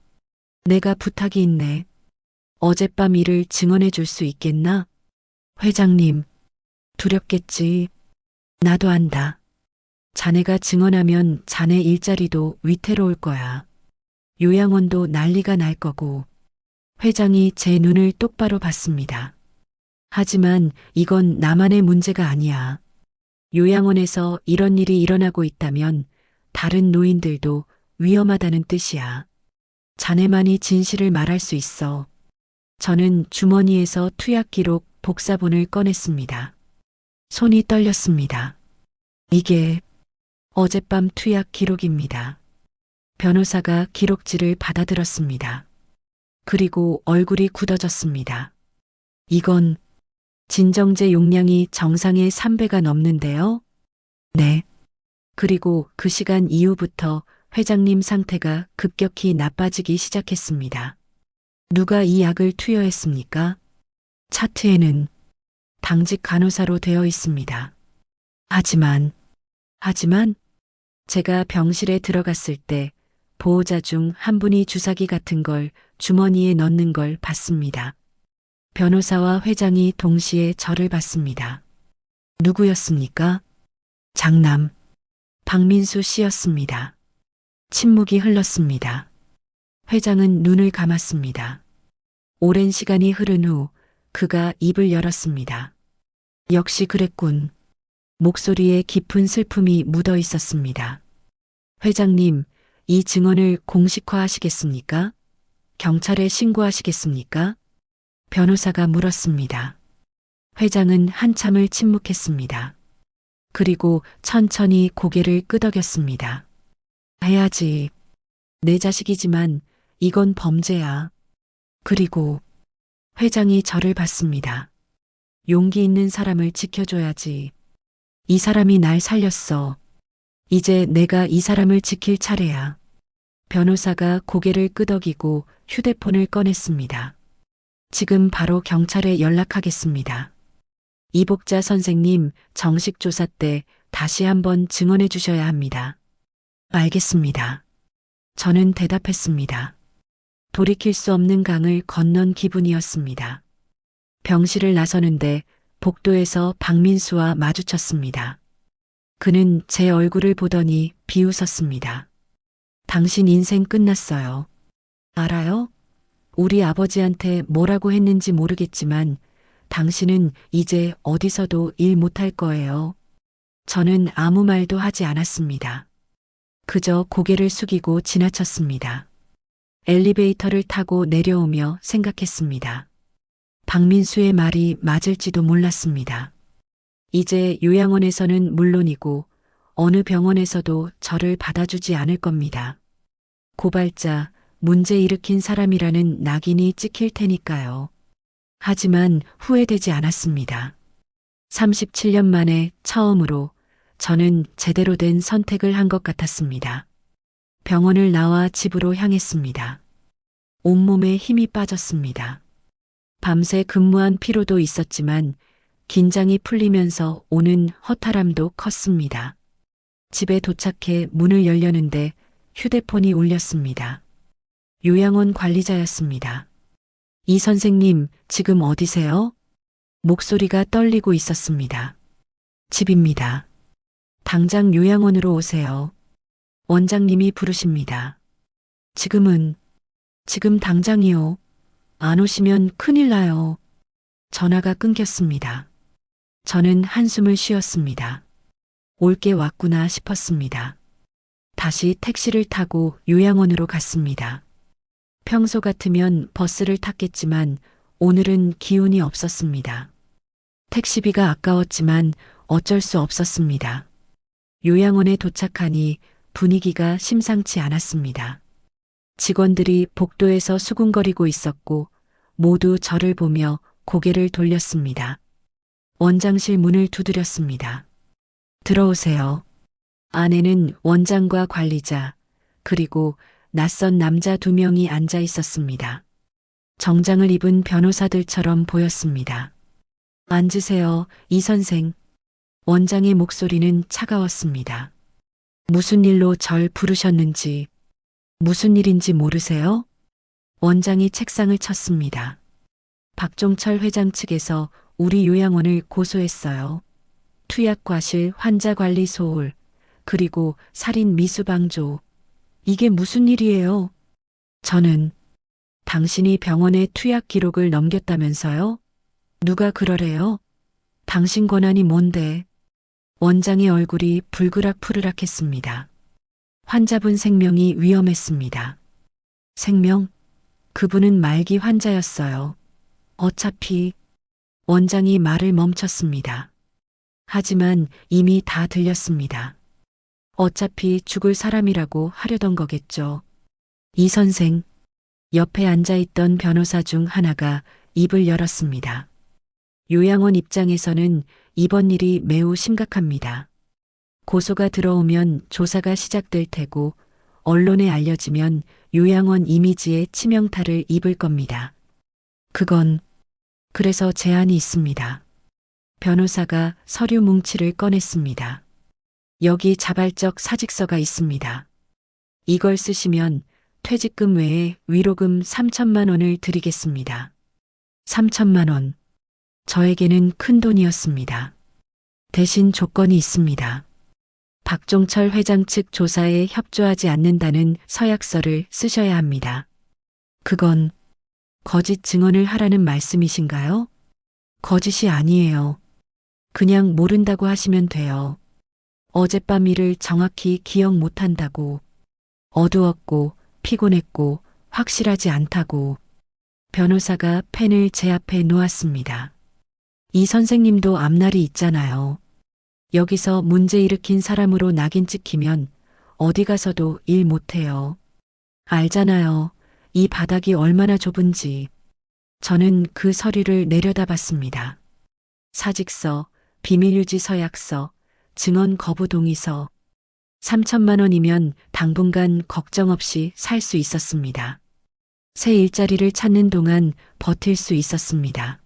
내가 부탁이 있네. 어젯밤 일을 증언해 줄 수 있겠나? 회장님, 두렵겠지. 나도 안다. 자네가 증언하면 자네 일자리도 위태로울 거야. 요양원도 난리가 날 거고. 회장이 제 눈을 똑바로 봤습니다. 하지만 이건 나만의 문제가 아니야. 요양원에서 이런 일이 일어나고 있다면 다른 노인들도 위험하다는 뜻이야. 자네만이 진실을 말할 수 있어. 저는 주머니에서 투약 기록 복사본을 꺼냈습니다. 손이 떨렸습니다. 이게 어젯밤 투약 기록입니다. 변호사가 기록지를 받아들었습니다. 그리고 얼굴이 굳어졌습니다. 이건 진정제 용량이 정상의 3배가 넘는데요? 네. 그리고 그 시간 이후부터 회장님 상태가 급격히 나빠지기 시작했습니다. 누가 이 약을 투여했습니까? 차트에는 당직 간호사로 되어 있습니다. 하지만 제가 병실에 들어갔을 때 보호자 중 한 분이 주사기 같은 걸 주머니에 넣는 걸 봤습니다. 변호사와 회장이 동시에 저를 봤습니다. 누구였습니까? 장남, 박민수 씨였습니다. 침묵이 흘렀습니다. 회장은 눈을 감았습니다. 오랜 시간이 흐른 후 그가 입을 열었습니다. 역시 그랬군. 목소리에 깊은 슬픔이 묻어 있었습니다. 회장님, 이 증언을 공식화하시겠습니까? 경찰에 신고하시겠습니까? 변호사가 물었습니다. 회장은 한참을 침묵했습니다. 그리고 천천히 고개를 끄덕였습니다. 해야지. 내 자식이지만 이건 범죄야. 그리고 회장이 저를 봤습니다. 용기 있는 사람을 지켜줘야지. 이 사람이 날 살렸어. 이제 내가 이 사람을 지킬 차례야. 변호사가 고개를 끄덕이고 휴대폰을 꺼냈습니다. 지금 바로 경찰에 연락하겠습니다. 이복자 선생님 정식 조사 때 다시 한번 증언해 주셔야 합니다. 알겠습니다. 저는 대답했습니다. 돌이킬 수 없는 강을 건넌 기분이었습니다. 병실을 나서는데 복도에서 박민수와 마주쳤습니다. 그는 제 얼굴을 보더니 비웃었습니다. 당신 인생 끝났어요. 알아요? 우리 아버지한테 뭐라고 했는지 모르겠지만 당신은 이제 어디서도 일 못할 거예요. 저는 아무 말도 하지 않았습니다. 그저 고개를 숙이고 지나쳤습니다. 엘리베이터를 타고 내려오며 생각했습니다. 박민수의 말이 맞을지도 몰랐습니다. 이제 요양원에서는 물론이고 어느 병원에서도 저를 받아주지 않을 겁니다. 고발자, 문제 일으킨 사람이라는 낙인이 찍힐 테니까요. 하지만 후회되지 않았습니다. 37년 만에 처음으로 저는 제대로 된 선택을 한 것 같았습니다. 병원을 나와 집으로 향했습니다. 온몸에 힘이 빠졌습니다. 밤새 근무한 피로도 있었지만 긴장이 풀리면서 오는 허탈함도 컸습니다. 집에 도착해 문을 열려는데 휴대폰이 울렸습니다. 요양원 관리자였습니다. 이 선생님, 지금 어디세요? 목소리가 떨리고 있었습니다. 집입니다. 당장 요양원으로 오세요. 원장님이 부르십니다. 지금 당장이요. 안 오시면 큰일 나요. 전화가 끊겼습니다. 저는 한숨을 쉬었습니다. 올 게 왔구나 싶었습니다. 다시 택시를 타고 요양원으로 갔습니다. 평소 같으면 버스를 탔겠지만 오늘은 기운이 없었습니다. 택시비가 아까웠지만 어쩔 수 없었습니다. 요양원에 도착하니 분위기가 심상치 않았습니다. 직원들이 복도에서 수군거리고 있었고 모두 저를 보며 고개를 돌렸습니다. 원장실 문을 두드렸습니다. 들어오세요. 안에는 원장과 관리자, 그리고 낯선 남자 2명이 앉아 있었습니다. 정장을 입은 변호사들처럼 보였습니다. 앉으세요, 이 선생. 원장의 목소리는 차가웠습니다. 무슨 일로 절 부르셨는지, 무슨 일인지 모르세요? 원장이 책상을 쳤습니다. 박종철 회장 측에서 우리 요양원을 고소했어요. 투약과실, 환자관리 소홀, 그리고 살인 미수방조. 이게 무슨 일이에요? 저는 당신이 병원에 투약 기록을 넘겼다면서요? 누가 그러래요? 당신 권한이 뭔데? 원장의 얼굴이 불그락푸르락했습니다. 환자분 생명이 위험했습니다. 생명? 그분은 말기 환자였어요. 어차피 원장이 말을 멈췄습니다. 하지만 이미 다 들렸습니다. 어차피 죽을 사람이라고 하려던 거겠죠. 이 선생, 옆에 앉아있던 변호사 중 하나가 입을 열었습니다. 요양원 입장에서는 이번 일이 매우 심각합니다. 고소가 들어오면 조사가 시작될 테고 언론에 알려지면 요양원 이미지에 치명타를 입을 겁니다. 그래서 제안이 있습니다. 변호사가 서류 뭉치를 꺼냈습니다. 여기 자발적 사직서가 있습니다. 이걸 쓰시면 퇴직금 외에 위로금 3천만 원을 드리겠습니다. 3천만 원. 저에게는 큰 돈이었습니다. 대신 조건이 있습니다. 박종철 회장 측 조사에 협조하지 않는다는 서약서를 쓰셔야 합니다. 그건 거짓 증언을 하라는 말씀이신가요? 거짓이 아니에요. 그냥 모른다고 하시면 돼요. 어젯밤 일을 정확히 기억 못한다고. 어두웠고 피곤했고 확실하지 않다고. 변호사가 펜을 제 앞에 놓았습니다. 이 선생님도 앞날이 있잖아요. 여기서 문제 일으킨 사람으로 낙인 찍히면 어디 가서도 일 못해요. 알잖아요. 이 바닥이 얼마나 좁은지. 저는 그 서류를 내려다봤습니다. 사직서, 비밀유지 서약서, 증언 거부 동의서. 3천만 원이면 당분간 걱정 없이 살 수 있었습니다. 새 일자리를 찾는 동안 버틸 수 있었습니다.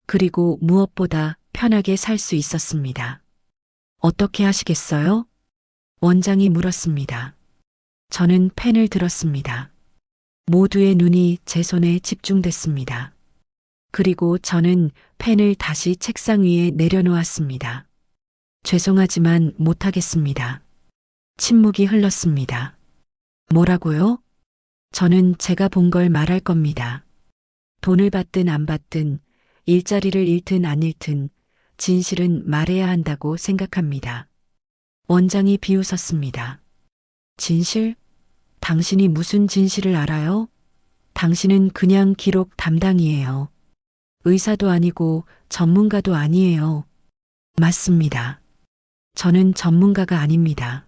그리고 무엇보다 편하게 살 수 있었습니다. 어떻게 하시겠어요? 원장이 물었습니다. 저는 펜을 들었습니다. 모두의 눈이 제 손에 집중됐습니다. 그리고 저는 펜을 다시 책상 위에 내려놓았습니다. 죄송하지만 못하겠습니다. 침묵이 흘렀습니다. 뭐라고요? 저는 제가 본 걸 말할 겁니다. 돈을 받든 안 받든, 일자리를 잃든 안 잃든, 진실은 말해야 한다고 생각합니다. 원장이 비웃었습니다. 진실? 당신이 무슨 진실을 알아요? 당신은 그냥 기록 담당이에요. 의사도 아니고 전문가도 아니에요. 맞습니다. 저는 전문가가 아닙니다.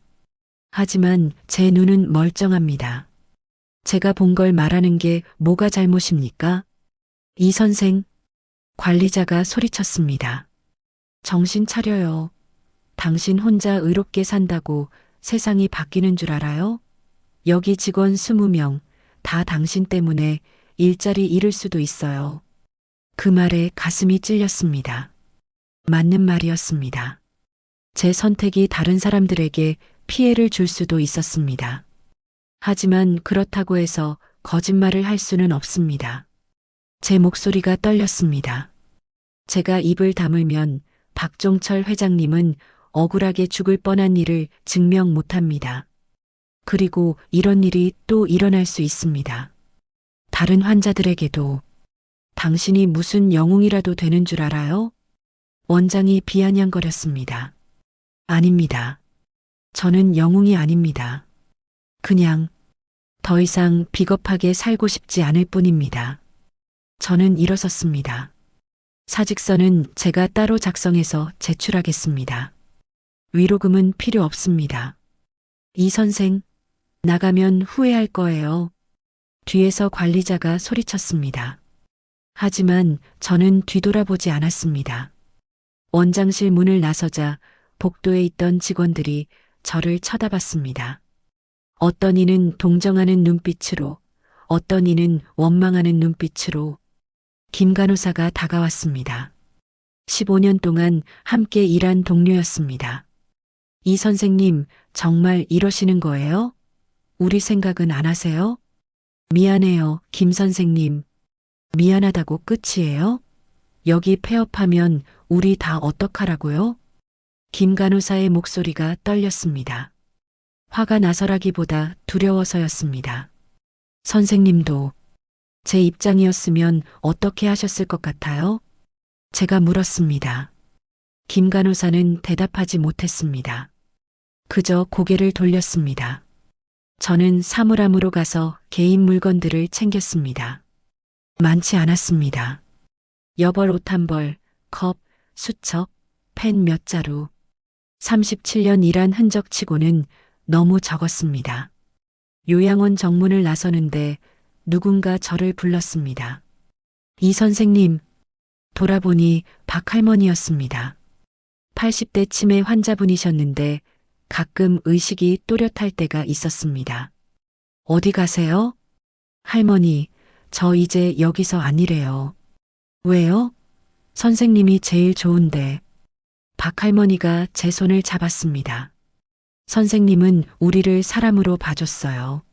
하지만 제 눈은 멀쩡합니다. 제가 본 걸 말하는 게 뭐가 잘못입니까? 이 선생, 관리자가 소리쳤습니다. 정신 차려요. 당신 혼자 의롭게 산다고 세상이 바뀌는 줄 알아요? 여기 직원 20명 다 당신 때문에 일자리 잃을 수도 있어요. 그 말에 가슴이 찔렸습니다. 맞는 말이었습니다. 제 선택이 다른 사람들에게 피해를 줄 수도 있었습니다. 하지만 그렇다고 해서 거짓말을 할 수는 없습니다. 제 목소리가 떨렸습니다. 제가 입을 다물면 박종철 회장님은 억울하게 죽을 뻔한 일을 증명 못합니다. 그리고 이런 일이 또 일어날 수 있습니다. 다른 환자들에게도. 당신이 무슨 영웅이라도 되는 줄 알아요? 원장이 비아냥거렸습니다. 아닙니다. 저는 영웅이 아닙니다. 그냥 더 이상 비겁하게 살고 싶지 않을 뿐입니다. 저는 일어섰습니다. 사직서는 제가 따로 작성해서 제출하겠습니다. 위로금은 필요 없습니다. 이 선생, 나가면 후회할 거예요. 뒤에서 관리자가 소리쳤습니다. 하지만 저는 뒤돌아보지 않았습니다. 원장실 문을 나서자 복도에 있던 직원들이 저를 쳐다봤습니다. 어떤 이는 동정하는 눈빛으로, 어떤 이는 원망하는 눈빛으로. 김 간호사가 다가왔습니다. 15년 동안 함께 일한 동료였습니다. 이 선생님, 정말 이러시는 거예요? 우리 생각은 안 하세요? 미안해요, 김 선생님. 미안하다고 끝이에요? 여기 폐업하면 우리 다 어떡하라고요? 김 간호사의 목소리가 떨렸습니다. 화가 나서라기보다 두려워서였습니다. 선생님도 제 입장이었으면 어떻게 하셨을 것 같아요? 제가 물었습니다. 김 간호사는 대답하지 못했습니다. 그저 고개를 돌렸습니다. 저는 사물함으로 가서 개인 물건들을 챙겼습니다. 많지 않았습니다. 여벌 옷 한 벌, 컵, 수첩, 펜 몇 자루. 37년 일한 흔적치고는 너무 적었습니다. 요양원 정문을 나서는데 누군가 저를 불렀습니다. 이 선생님, 돌아보니 박할머니였습니다. 80대 치매 환자분이셨는데 가끔 의식이 또렷할 때가 있었습니다. 어디 가세요? 할머니, 저 이제 여기서 안 일해요. 왜요? 선생님이 제일 좋은데. 박할머니가 제 손을 잡았습니다. 선생님은 우리를 사람으로 봐줬어요.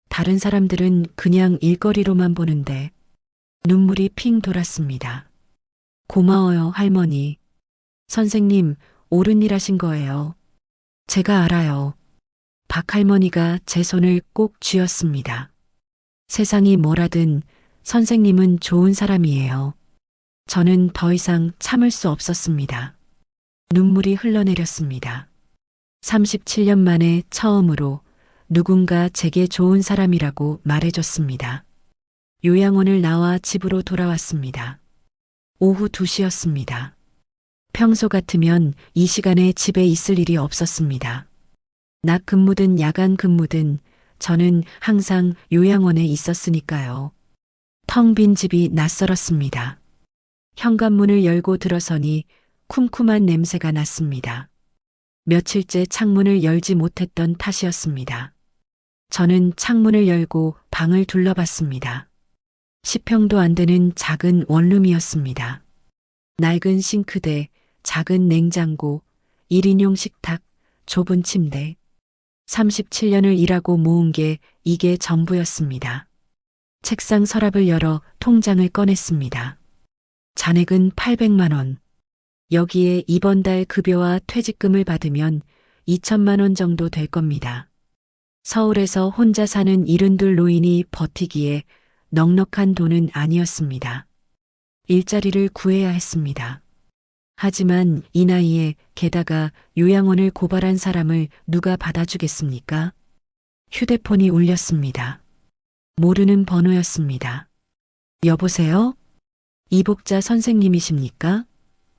다른 사람들은 그냥 일거리로만 보는데. 눈물이 핑 돌았습니다. 고마워요, 할머니. 선생님, 옳은 일 하신 거예요. 제가 알아요. 박할머니가 제 손을 꼭 쥐었습니다. 세상이 뭐라든 선생님은 좋은 사람이에요. 저는 더 이상 참을 수 없었습니다. 눈물이 흘러내렸습니다. 37년 만에 처음으로 누군가 제게 좋은 사람이라고 말해줬습니다. 요양원을 나와 집으로 돌아왔습니다. 오후 2시였습니다. 평소 같으면 이 시간에 집에 있을 일이 없었습니다. 낮 근무든 야간 근무든 저는 항상 요양원에 있었으니까요. 텅 빈 집이 낯설었습니다. 현관문을 열고 들어서니 쿰쿰한 냄새가 났습니다. 며칠째 창문을 열지 못했던 탓이었습니다. 저는 창문을 열고 방을 둘러봤습니다. 10평도 안 되는 작은 원룸이었습니다. 낡은 싱크대, 작은 냉장고, 1인용 식탁, 좁은 침대. 37년을 일하고 모은 게 이게 전부였습니다. 책상 서랍을 열어 통장을 꺼냈습니다. 잔액은 800만 원. 여기에 이번 달 급여와 퇴직금을 받으면 2천만 원 정도 될 겁니다. 서울에서 혼자 사는 72 노인이 버티기에 넉넉한 돈은 아니었습니다. 일자리를 구해야 했습니다. 하지만 이 나이에 게다가 요양원을 고발한 사람을 누가 받아주겠습니까? 휴대폰이 울렸습니다. 모르는 번호였습니다. 여보세요? 이복자 선생님이십니까?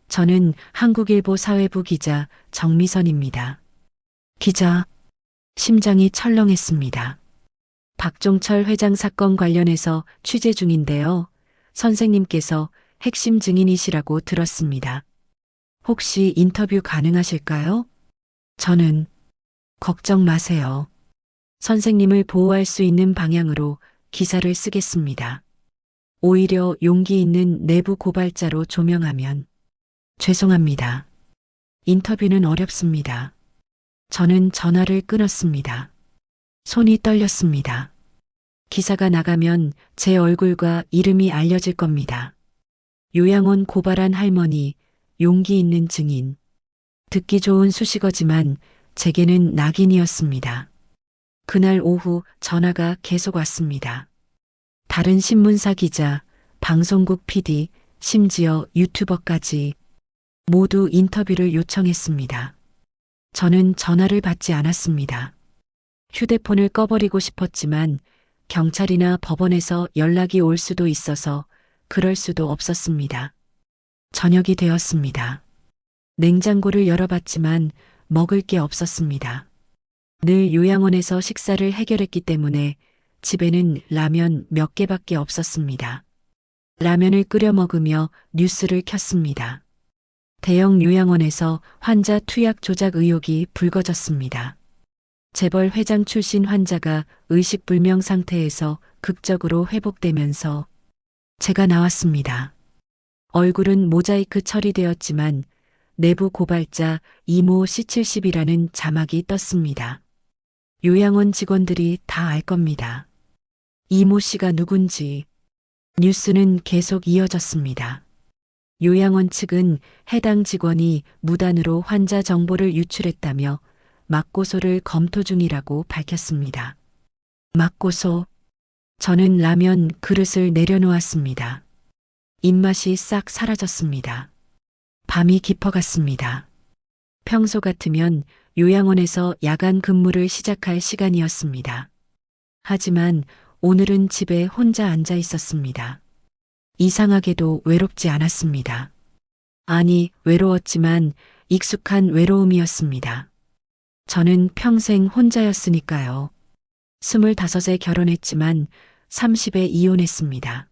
저는 한국일보 사회부 기자 정미선입니다. 기자, 심장이 철렁했습니다. 박종철 회장 사건 관련해서 취재 중인데요. 선생님께서 핵심 증인이시라고 들었습니다. 혹시 인터뷰 가능하실까요? 저는 걱정 마세요. 선생님을 보호할 수 있는 방향으로 기사를 쓰겠습니다. 오히려 용기 있는 내부 고발자로 조명하면 죄송합니다. 인터뷰는 어렵습니다. 저는 전화를 끊었습니다. 손이 떨렸습니다. 기사가 나가면 제 얼굴과 이름이 알려질 겁니다. 요양원 고발한 할머니, 용기 있는 증인. 듣기 좋은 수식어지만 제게는 낙인이었습니다. 그날 오후 전화가 계속 왔습니다. 다른 신문사 기자, 방송국 PD, 심지어 유튜버까지 모두 인터뷰를 요청했습니다. 저는 전화를 받지 않았습니다. 휴대폰을 꺼버리고 싶었지만 경찰이나 법원에서 연락이 올 수도 있어서 그럴 수도 없었습니다. 저녁이 되었습니다. 냉장고를 열어봤지만 먹을 게 없었습니다. 늘 요양원에서 식사를 해결했기 때문에 집에는 라면 몇 개밖에 없었습니다. 라면을 끓여 먹으며 뉴스를 켰습니다. 대형 요양원에서 환자 투약 조작 의혹이 불거졌습니다. 재벌 회장 출신 환자가 의식불명 상태에서 극적으로 회복되면서 제가 나왔습니다. 얼굴은 모자이크 처리되었지만 내부 고발자 이모 C70이라는 자막이 떴습니다. 요양원 직원들이 다 알 겁니다. 이모 씨가 누군지. 뉴스는 계속 이어졌습니다. 요양원 측은 해당 직원이 무단으로 환자 정보를 유출했다며 맞고소를 검토 중이라고 밝혔습니다. 맞고소. 저는 라면 그릇을 내려놓았습니다. 입맛이 싹 사라졌습니다. 밤이 깊어갔습니다. 평소 같으면 요양원에서 야간 근무를 시작할 시간이었습니다. 하지만 오늘은 집에 혼자 앉아 있었습니다. 이상하게도 외롭지 않았습니다. 아니, 외로웠지만 익숙한 외로움이었습니다. 저는 평생 혼자였으니까요. 25에 결혼했지만 30에 이혼했습니다.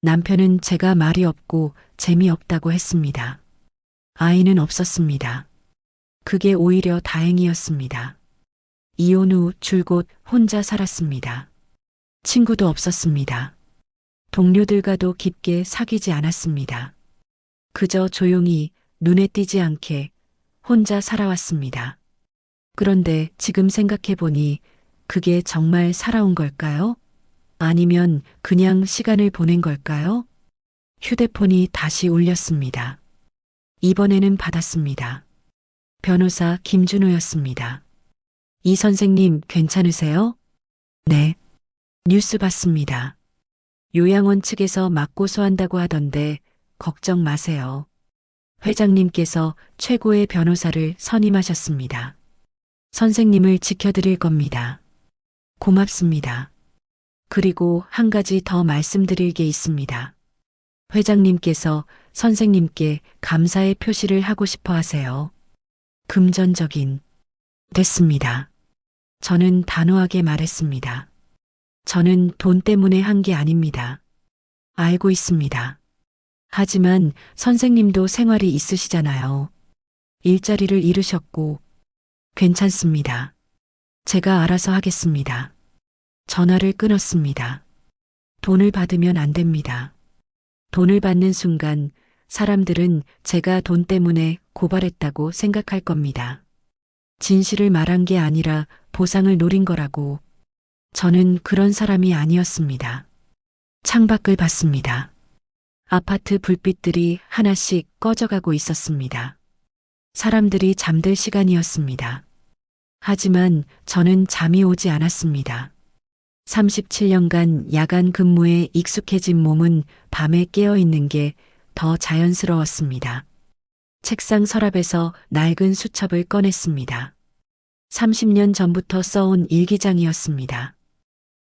남편은 제가 말이 없고 재미없다고 했습니다. 아이는 없었습니다. 그게 오히려 다행이었습니다. 이혼 후 줄곧 혼자 살았습니다. 친구도 없었습니다. 동료들과도 깊게 사귀지 않았습니다. 그저 조용히 눈에 띄지 않게 혼자 살아왔습니다. 그런데 지금 생각해보니 그게 정말 살아온 걸까요? 아니면 그냥 시간을 보낸 걸까요? 휴대폰이 다시 울렸습니다. 이번에는 받았습니다. 변호사 김준호였습니다. 이 선생님 괜찮으세요? 네. 뉴스 봤습니다. 요양원 측에서 맞고소한다고 하던데 걱정 마세요. 회장님께서 최고의 변호사를 선임하셨습니다. 선생님을 지켜드릴 겁니다. 고맙습니다. 그리고 한 가지 더 말씀드릴 게 있습니다. 회장님께서 선생님께 감사의 표시를 하고 싶어 하세요. 금전적인. 됐습니다. 저는 단호하게 말했습니다. 저는 돈 때문에 한 게 아닙니다. 알고 있습니다. 하지만 선생님도 생활이 있으시잖아요. 일자리를 잃으셨고. 괜찮습니다. 제가 알아서 하겠습니다. 전화를 끊었습니다. 돈을 받으면 안 됩니다. 돈을 받는 순간 사람들은 제가 돈 때문에 고발했다고 생각할 겁니다. 진실을 말한 게 아니라 보상을 노린 거라고. 저는 그런 사람이 아니었습니다. 창밖을 봤습니다. 아파트 불빛들이 하나씩 꺼져가고 있었습니다. 사람들이 잠들 시간이었습니다. 하지만 저는 잠이 오지 않았습니다. 37년간 야간 근무에 익숙해진 몸은 밤에 깨어 있는 게 더 자연스러웠습니다. 책상 서랍에서 낡은 수첩을 꺼냈습니다. 30년 전부터 써온 일기장이었습니다.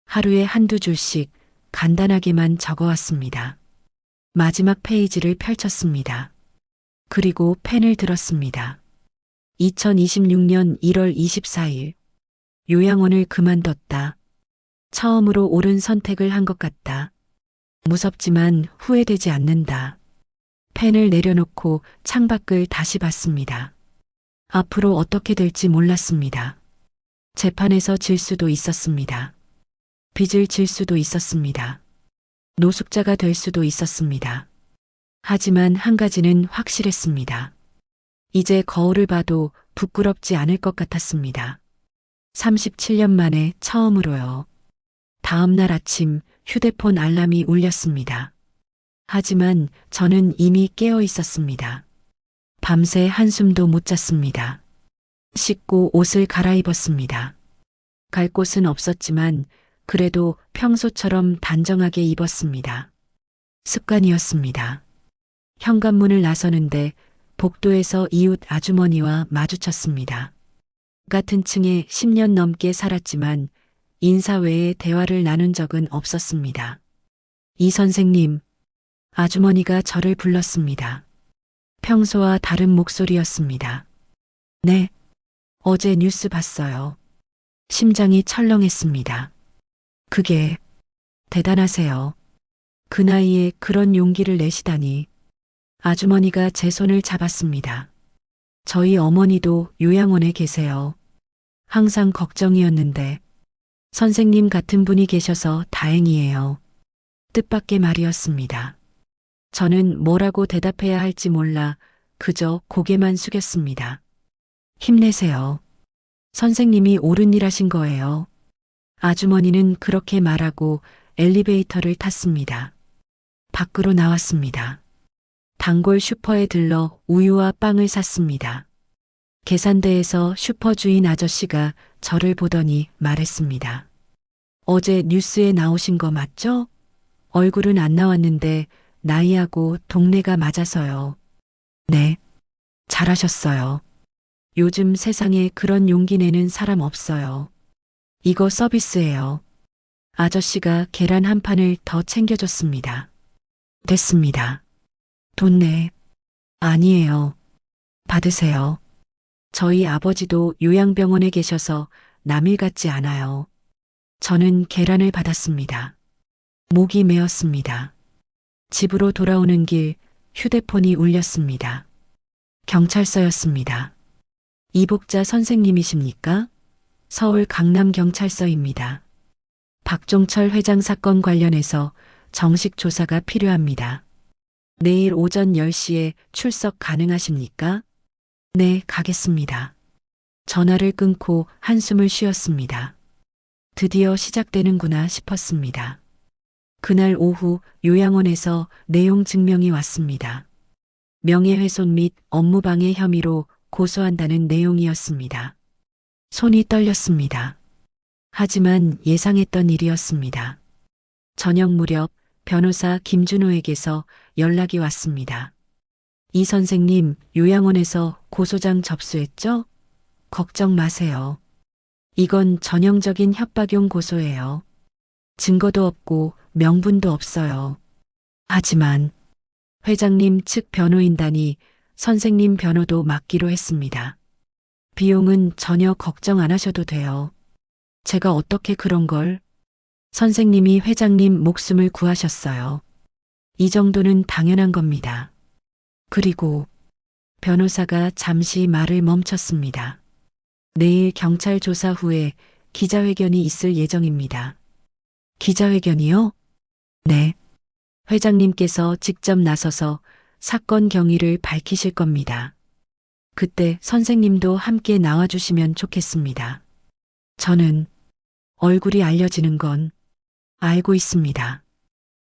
하루에 한두 줄씩 간단하게만 적어왔습니다. 마지막 페이지를 펼쳤습니다. 그리고 펜을 들었습니다. 2026년 1월 24일. 요양원을 그만뒀다. 처음으로 옳은 선택을 한 것 같다. 무섭지만 후회되지 않는다. 펜을 내려놓고 창밖을 다시 봤습니다. 앞으로 어떻게 될지 몰랐습니다. 재판에서 질 수도 있었습니다. 빚을 질 수도 있었습니다. 노숙자가 될 수도 있었습니다. 하지만 한 가지는 확실했습니다. 이제 거울을 봐도 부끄럽지 않을 것 같았습니다. 37년 만에 처음으로요. 다음 날 아침 휴대폰 알람이 울렸습니다. 하지만 저는 이미 깨어 있었습니다. 밤새 한숨도 못 잤습니다. 씻고 옷을 갈아입었습니다. 갈 곳은 없었지만 그래도 평소처럼 단정하게 입었습니다. 습관이었습니다. 현관문을 나서는데 복도에서 이웃 아주머니와 마주쳤습니다. 같은 층에 10년 넘게 살았지만 인사 외에 대화를 나눈 적은 없었습니다. 이 선생님, 아주머니가 저를 불렀습니다. 평소와 다른 목소리였습니다. 네, 어제 뉴스 봤어요. 심장이 철렁했습니다. 그게 대단하세요. 그 나이에 그런 용기를 내시다니. 아주머니가 제 손을 잡았습니다. 저희 어머니도 요양원에 계세요. 항상 걱정이었는데 선생님 같은 분이 계셔서 다행이에요. 뜻밖의 말이었습니다. 저는 뭐라고 대답해야 할지 몰라 그저 고개만 숙였습니다. 힘내세요. 선생님이 옳은 일 하신 거예요. 아주머니는 그렇게 말하고 엘리베이터를 탔습니다. 밖으로 나왔습니다. 단골 슈퍼에 들러 우유와 빵을 샀습니다. 계산대에서 슈퍼 주인 아저씨가 저를 보더니 말했습니다. 어제 뉴스에 나오신 거 맞죠? 얼굴은 안 나왔는데 나이하고 동네가 맞아서요. 네, 잘하셨어요. 요즘 세상에 그런 용기 내는 사람 없어요. 이거 서비스예요. 아저씨가 계란 한 판을 더 챙겨줬습니다. 됐습니다. 돈 내. 아니에요. 받으세요. 저희 아버지도 요양병원에 계셔서 남일 같지 않아요. 저는 계란을 받았습니다. 목이 메었습니다. 집으로 돌아오는 길 휴대폰이 울렸습니다. 경찰서였습니다. 이복자 선생님이십니까? 서울 강남경찰서입니다. 박종철 회장 사건 관련해서 정식 조사가 필요합니다. 내일 오전 10시에 출석 가능하십니까? 네, 가겠습니다. 전화를 끊고 한숨을 쉬었습니다. 드디어 시작되는구나 싶었습니다. 그날 오후 요양원에서 내용 증명이 왔습니다. 명예훼손 및 업무방해 혐의로 고소한다는 내용이었습니다. 손이 떨렸습니다. 하지만 예상했던 일이었습니다. 저녁 무렵 변호사 김준호에게서 연락이 왔습니다. 이 선생님 요양원에서 고소장 접수했죠? 걱정 마세요. 이건 전형적인 협박용 고소예요. 증거도 없고 명분도 없어요. 하지만 회장님 측 변호인단이 선생님 변호도 맡기로 했습니다. 비용은 전혀 걱정 안 하셔도 돼요. 제가 어떻게 그런 걸? 선생님이 회장님 목숨을 구하셨어요. 이 정도는 당연한 겁니다. 그리고 변호사가 잠시 말을 멈췄습니다. 내일 경찰 조사 후에 기자회견이 있을 예정입니다. 기자회견이요? 네. 회장님께서 직접 나서서 사건 경위를 밝히실 겁니다. 그때 선생님도 함께 나와주시면 좋겠습니다. 저는 얼굴이 알려지는 건 알고 있습니다.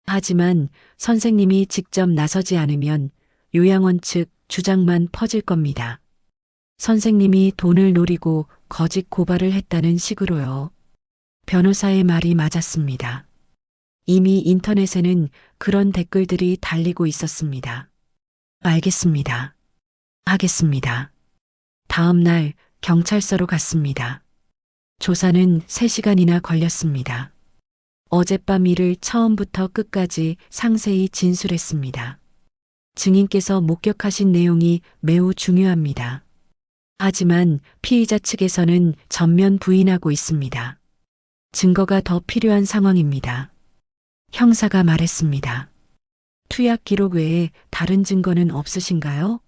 하지만 선생님이 직접 나서지 않으면 요양원 측 주장만 퍼질 겁니다. 선생님이 돈을 노리고 거짓 고발을 했다는 식으로요. 변호사의 말이 맞았습니다. 이미 인터넷에는 그런 댓글들이 달리고 있었습니다. 알겠습니다. 하겠습니다. 다음 날 경찰서로 갔습니다. 조사는 3시간이나 걸렸습니다. 어젯밤 일을 처음부터 끝까지 상세히 진술했습니다. 증인께서 목격하신 내용이 매우 중요합니다. 하지만 피의자 측에서는 전면 부인하고 있습니다. 증거가 더 필요한 상황입니다. 형사가 말했습니다. 투약 기록 외에 다른 증거는 없으신가요?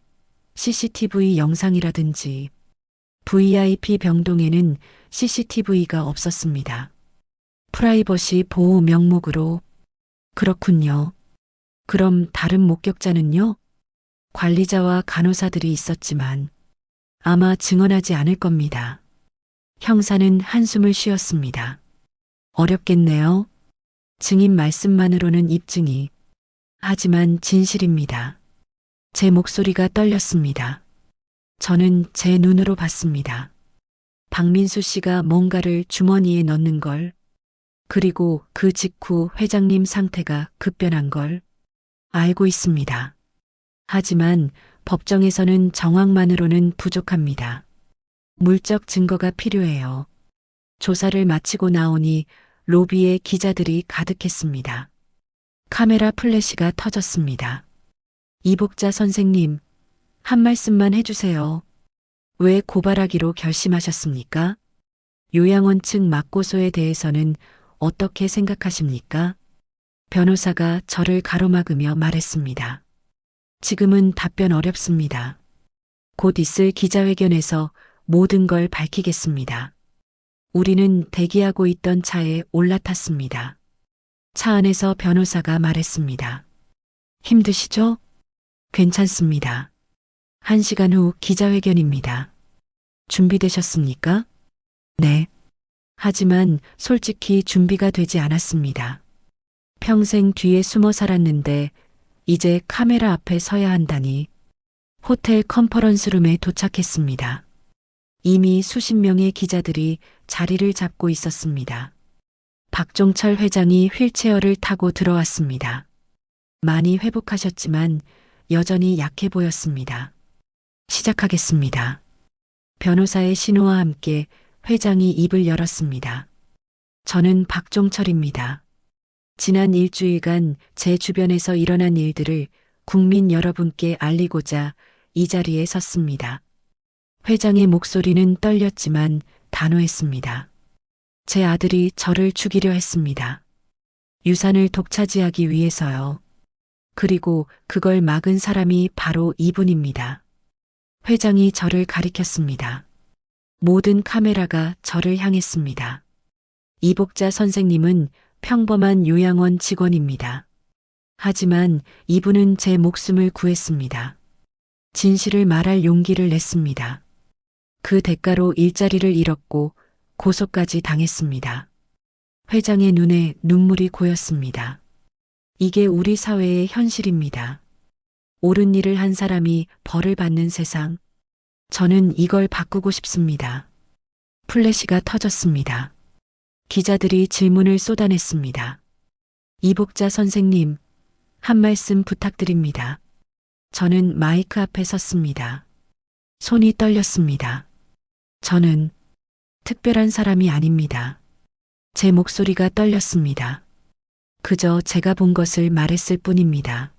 CCTV 영상이라든지. VIP 병동에는 CCTV가 없었습니다. 프라이버시 보호 명목으로. 그렇군요. 그럼 다른 목격자는요? 관리자와 간호사들이 있었지만 아마 증언하지 않을 겁니다. 형사는 한숨을 쉬었습니다. 어렵겠네요. 증인 말씀만으로는 입증이. 하지만 진실입니다. 제 목소리가 떨렸습니다. 저는 제 눈으로 봤습니다. 박민수 씨가 뭔가를 주머니에 넣는 걸, 그리고 그 직후 회장님 상태가 급변한 걸 알고 있습니다. 하지만 법정에서는 정황만으로는 부족합니다. 물적 증거가 필요해요. 조사를 마치고 나오니 로비에 기자들이 가득했습니다. 카메라 플래시가 터졌습니다. 이복자 선생님, 한 말씀만 해주세요. 왜 고발하기로 결심하셨습니까? 요양원 측 맞고소에 대해서는 어떻게 생각하십니까? 변호사가 저를 가로막으며 말했습니다. 지금은 답변 어렵습니다. 곧 있을 기자회견에서 모든 걸 밝히겠습니다. 우리는 대기하고 있던 차에 올라탔습니다. 차 안에서 변호사가 말했습니다. 힘드시죠? 괜찮습니다. 1시간 후 기자회견입니다. 준비되셨습니까? 네. 하지만 솔직히 준비가 되지 않았습니다. 평생 뒤에 숨어 살았는데 이제 카메라 앞에 서야 한다니. 호텔 컨퍼런스룸에 도착했습니다. 이미 수십 명의 기자들이 자리를 잡고 있었습니다. 박종철 회장이 휠체어를 타고 들어왔습니다. 많이 회복하셨지만 여전히 약해 보였습니다. 시작하겠습니다. 변호사의 신호와 함께 회장이 입을 열었습니다. 저는 박종철입니다. 지난 일주일간 제 주변에서 일어난 일들을 국민 여러분께 알리고자 이 자리에 섰습니다. 회장의 목소리는 떨렸지만 단호했습니다. 제 아들이 저를 죽이려 했습니다. 유산을 독차지하기 위해서요. 그리고 그걸 막은 사람이 바로 이분입니다. 회장이 저를 가리켰습니다. 모든 카메라가 저를 향했습니다. 이복자 선생님은 평범한 요양원 직원입니다. 하지만 이분은 제 목숨을 구했습니다. 진실을 말할 용기를 냈습니다. 그 대가로 일자리를 잃었고 고소까지 당했습니다. 회장의 눈에 눈물이 고였습니다. 이게 우리 사회의 현실입니다. 옳은 일을 한 사람이 벌을 받는 세상. 저는 이걸 바꾸고 싶습니다. 플래시가 터졌습니다. 기자들이 질문을 쏟아냈습니다. 이복자 선생님, 한 말씀 부탁드립니다. 저는 마이크 앞에 섰습니다. 손이 떨렸습니다. 저는 특별한 사람이 아닙니다. 제 목소리가 떨렸습니다. 그저 제가 본 것을 말했을 뿐입니다.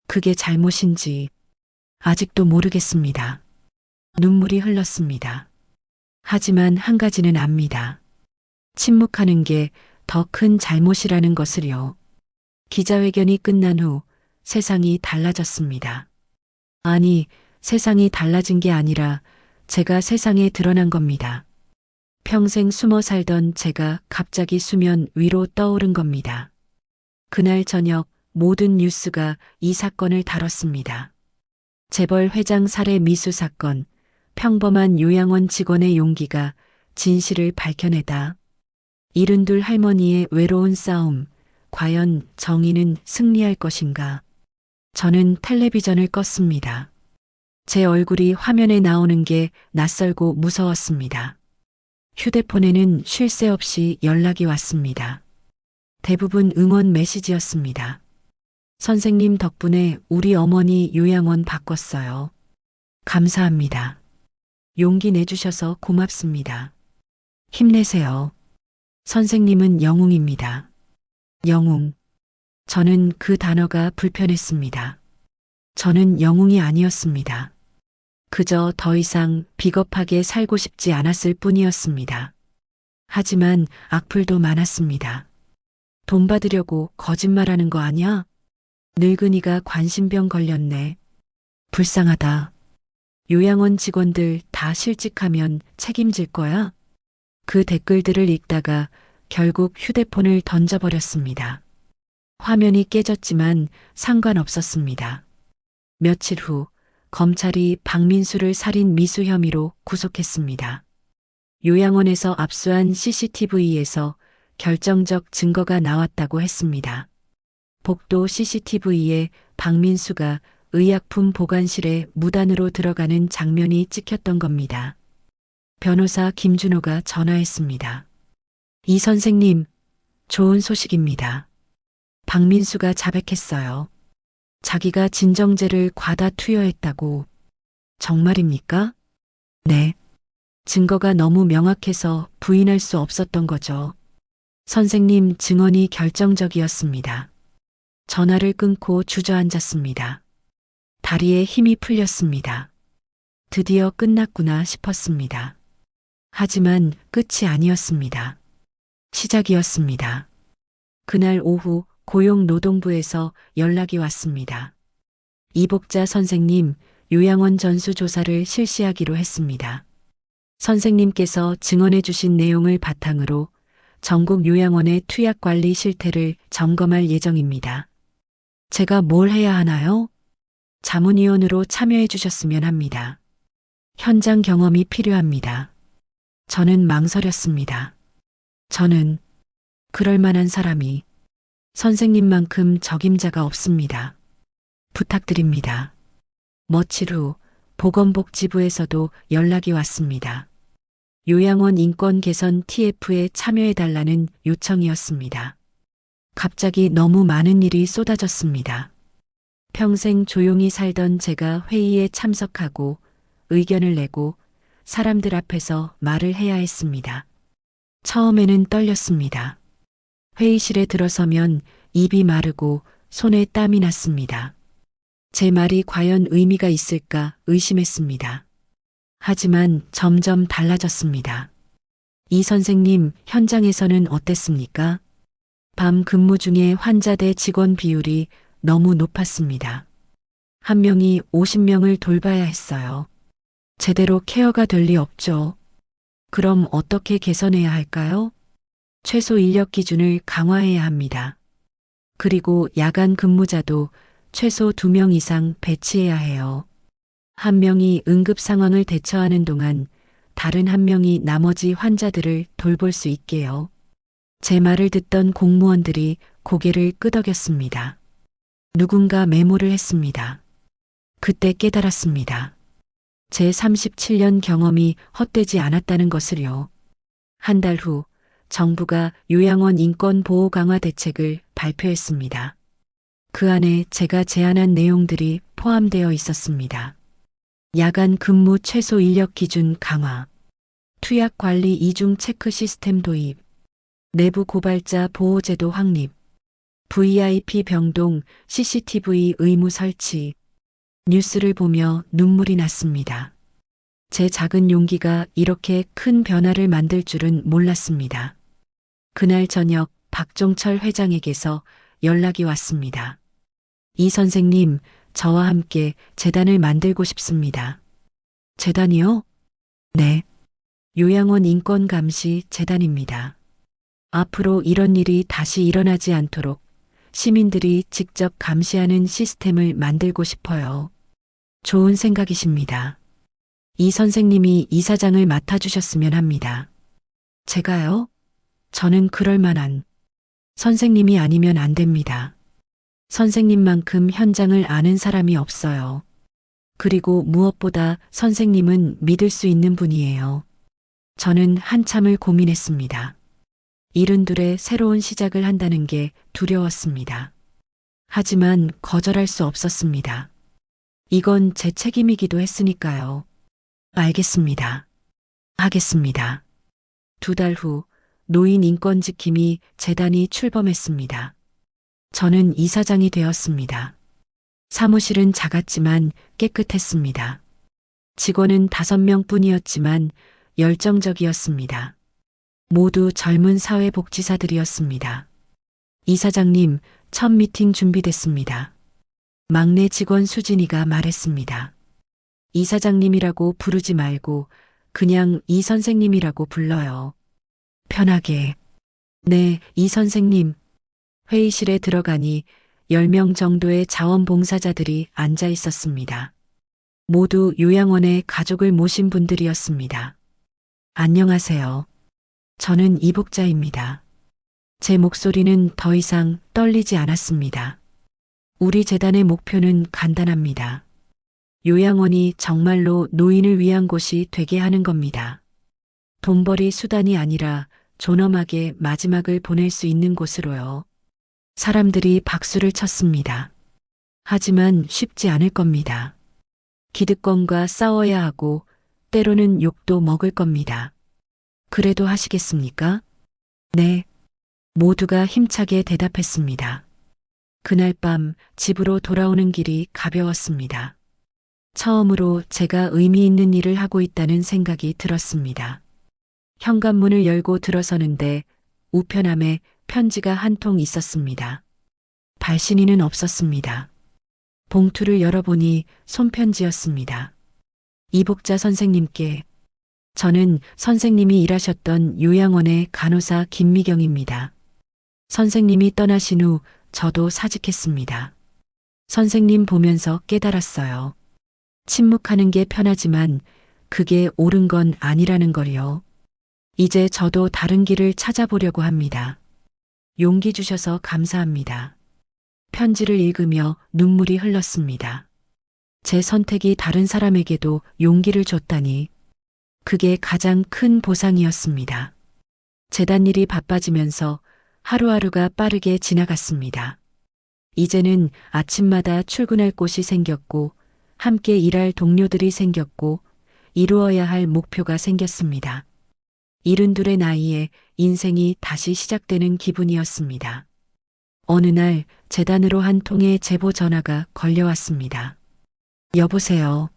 그게 잘못인지 아직도 모르겠습니다. 눈물이 흘렀습니다. 하지만 한 가지는 압니다. 침묵하는 게 더 큰 잘못이라는 것을요. 기자회견이 끝난 후 세상이 달라졌습니다. 아니, 세상이 달라진 게 아니라 제가 세상에 드러난 겁니다. 평생 숨어 살던 제가 갑자기 수면 위로 떠오른 겁니다. 그날 저녁 모든 뉴스가 이 사건을 다뤘습니다. 재벌 회장 살해 미수 사건, 평범한 요양원 직원의 용기가 진실을 밝혀내다. 72 할머니의 외로운 싸움, 과연 정의는 승리할 것인가? 저는 텔레비전을 껐습니다. 제 얼굴이 화면에 나오는 게 낯설고 무서웠습니다. 휴대폰에는 쉴 새 없이 연락이 왔습니다. 대부분 응원 메시지였습니다. 선생님 덕분에 우리 어머니 요양원 바꿨어요. 감사합니다. 용기 내주셔서 고맙습니다. 힘내세요. 선생님은 영웅입니다. 영웅. 저는 그 단어가 불편했습니다. 저는 영웅이 아니었습니다. 그저 더 이상 비겁하게 살고 싶지 않았을 뿐이었습니다. 하지만 악플도 많았습니다. 돈 받으려고 거짓말하는 거 아니야? 늙은이가 관심병 걸렸네. 불쌍하다. 요양원 직원들 다 실직하면 책임질 거야? 그 댓글들을 읽다가 결국 휴대폰을 던져버렸습니다. 화면이 깨졌지만 상관없었습니다. 며칠 후 검찰이 박민수를 살인 미수 혐의로 구속했습니다. 요양원에서 압수한 CCTV에서 결정적 증거가 나왔다고 했습니다. 복도 CCTV에 박민수가 의약품 보관실에 무단으로 들어가는 장면이 찍혔던 겁니다. 변호사 김준호가 전화했습니다. 이 선생님, 좋은 소식입니다. 박민수가 자백했어요. 자기가 진정제를 과다 투여했다고. 정말입니까? 네. 증거가 너무 명확해서 부인할 수 없었던 거죠. 선생님 증언이 결정적이었습니다. 전화를 끊고 주저앉았습니다. 다리에 힘이 풀렸습니다. 드디어 끝났구나 싶었습니다. 하지만 끝이 아니었습니다. 시작이었습니다. 그날 오후 고용노동부에서 연락이 왔습니다. 이복자 선생님 요양원 전수조사를 실시하기로 했습니다. 선생님께서 증언해 주신 내용을 바탕으로 전국 요양원의 투약관리 실태를 점검할 예정입니다. 제가 뭘 해야 하나요? 자문위원으로 참여해 주셨으면 합니다. 현장 경험이 필요합니다. 저는 망설였습니다. 저는 그럴 만한 사람이 선생님만큼 적임자가 없습니다. 부탁드립니다. 며칠 후 보건복지부에서도 연락이 왔습니다. 요양원 인권 개선 TF에 참여해달라는 요청이었습니다. 갑자기 너무 많은 일이 쏟아졌습니다. 평생 조용히 살던 제가 회의에 참석하고 의견을 내고 사람들 앞에서 말을 해야 했습니다. 처음에는 떨렸습니다. 회의실에 들어서면 입이 마르고 손에 땀이 났습니다. 제 말이 과연 의미가 있을까 의심했습니다. 하지만 점점 달라졌습니다. 이 선생님 현장에서는 어땠습니까? 밤 근무 중에 환자 대 직원 비율이 너무 높았습니다. 한 명이 50명을 돌봐야 했어요. 제대로 케어가 될 리 없죠. 그럼 어떻게 개선해야 할까요? 최소 인력 기준을 강화해야 합니다. 그리고 야간 근무자도 최소 2명 이상 배치해야 해요. 한 명이 응급 상황을 대처하는 동안 다른 한 명이 나머지 환자들을 돌볼 수 있게요. 제 말을 듣던 공무원들이 고개를 끄덕였습니다. 누군가 메모를 했습니다. 그때 깨달았습니다. 제 37년 경험이 헛되지 않았다는 것을요. 한 달 후 정부가 요양원 인권 보호 강화 대책을 발표했습니다. 그 안에 제가 제안한 내용들이 포함되어 있었습니다. 야간 근무 최소 인력 기준 강화, 투약 관리 이중 체크 시스템 도입, 내부 고발자 보호제도 확립, VIP 병동 CCTV 의무 설치. 뉴스를 보며 눈물이 났습니다. 제 작은 용기가 이렇게 큰 변화를 만들 줄은 몰랐습니다. 그날 저녁 박종철 회장에게서 연락이 왔습니다. 이 선생님, 저와 함께 재단을 만들고 싶습니다. 재단이요? 네. 요양원 인권감시 재단입니다. 앞으로 이런 일이 다시 일어나지 않도록 시민들이 직접 감시하는 시스템을 만들고 싶어요. 좋은 생각이십니다. 이 선생님이 이사장을 맡아주셨으면 합니다. 제가요? 저는 그럴 만한 선생님이 아니면 안 됩니다. 선생님만큼 현장을 아는 사람이 없어요. 그리고 무엇보다 선생님은 믿을 수 있는 분이에요. 저는 한참을 고민했습니다. 이른둘에 새로운 시작을 한다는 게 두려웠습니다. 하지만 거절할 수 없었습니다. 이건 제 책임이기도 했으니까요. 알겠습니다. 하겠습니다. 2달 후 노인 인권지킴이 재단이 출범했습니다. 저는 이사장이 되었습니다. 사무실은 작았지만 깨끗했습니다. 직원은 5명 뿐이었지만 열정적이었습니다. 모두 젊은 사회복지사들이었습니다. 이사장님, 첫 미팅 준비됐습니다. 막내 직원 수진이가 말했습니다. 이사장님이라고 부르지 말고 그냥 이 선생님이라고 불러요. 편하게. 네, 이 선생님. 회의실에 들어가니 10명 정도의 자원봉사자들이 앉아 있었습니다. 모두 요양원에 가족을 모신 분들이었습니다. 안녕하세요. 저는 이복자입니다. 제 목소리는 더 이상 떨리지 않았습니다. 우리 재단의 목표는 간단합니다. 요양원이 정말로 노인을 위한 곳이 되게 하는 겁니다. 돈벌이 수단이 아니라 존엄하게 마지막을 보낼 수 있는 곳으로요. 사람들이 박수를 쳤습니다. 하지만 쉽지 않을 겁니다. 기득권과 싸워야 하고 때로는 욕도 먹을 겁니다. 그래도 하시겠습니까? 네. 모두가 힘차게 대답했습니다. 그날 밤 집으로 돌아오는 길이 가벼웠습니다. 처음으로 제가 의미 있는 일을 하고 있다는 생각이 들었습니다. 현관문을 열고 들어서는데 우편함에 편지가 한 통 있었습니다. 발신인은 없었습니다. 봉투를 열어보니 손편지였습니다. 이복자 선생님께. 저는 선생님이 일하셨던 요양원의 간호사 김미경입니다. 선생님이 떠나신 후 저도 사직했습니다. 선생님 보면서 깨달았어요. 침묵하는 게 편하지만 그게 옳은 건 아니라는 걸요. 이제 저도 다른 길을 찾아보려고 합니다. 용기 주셔서 감사합니다. 편지를 읽으며 눈물이 흘렀습니다. 제 선택이 다른 사람에게도 용기를 줬다니 그게 가장 큰 보상이었습니다. 재단 일이 바빠지면서 하루하루가 빠르게 지나갔습니다. 이제는 아침마다 출근할 곳이 생겼고 함께 일할 동료들이 생겼고 이루어야 할 목표가 생겼습니다. 72의 나이에 인생이 다시 시작되는 기분이었습니다. 어느 날 재단으로 한 통의 제보 전화가 걸려왔습니다. 여보세요.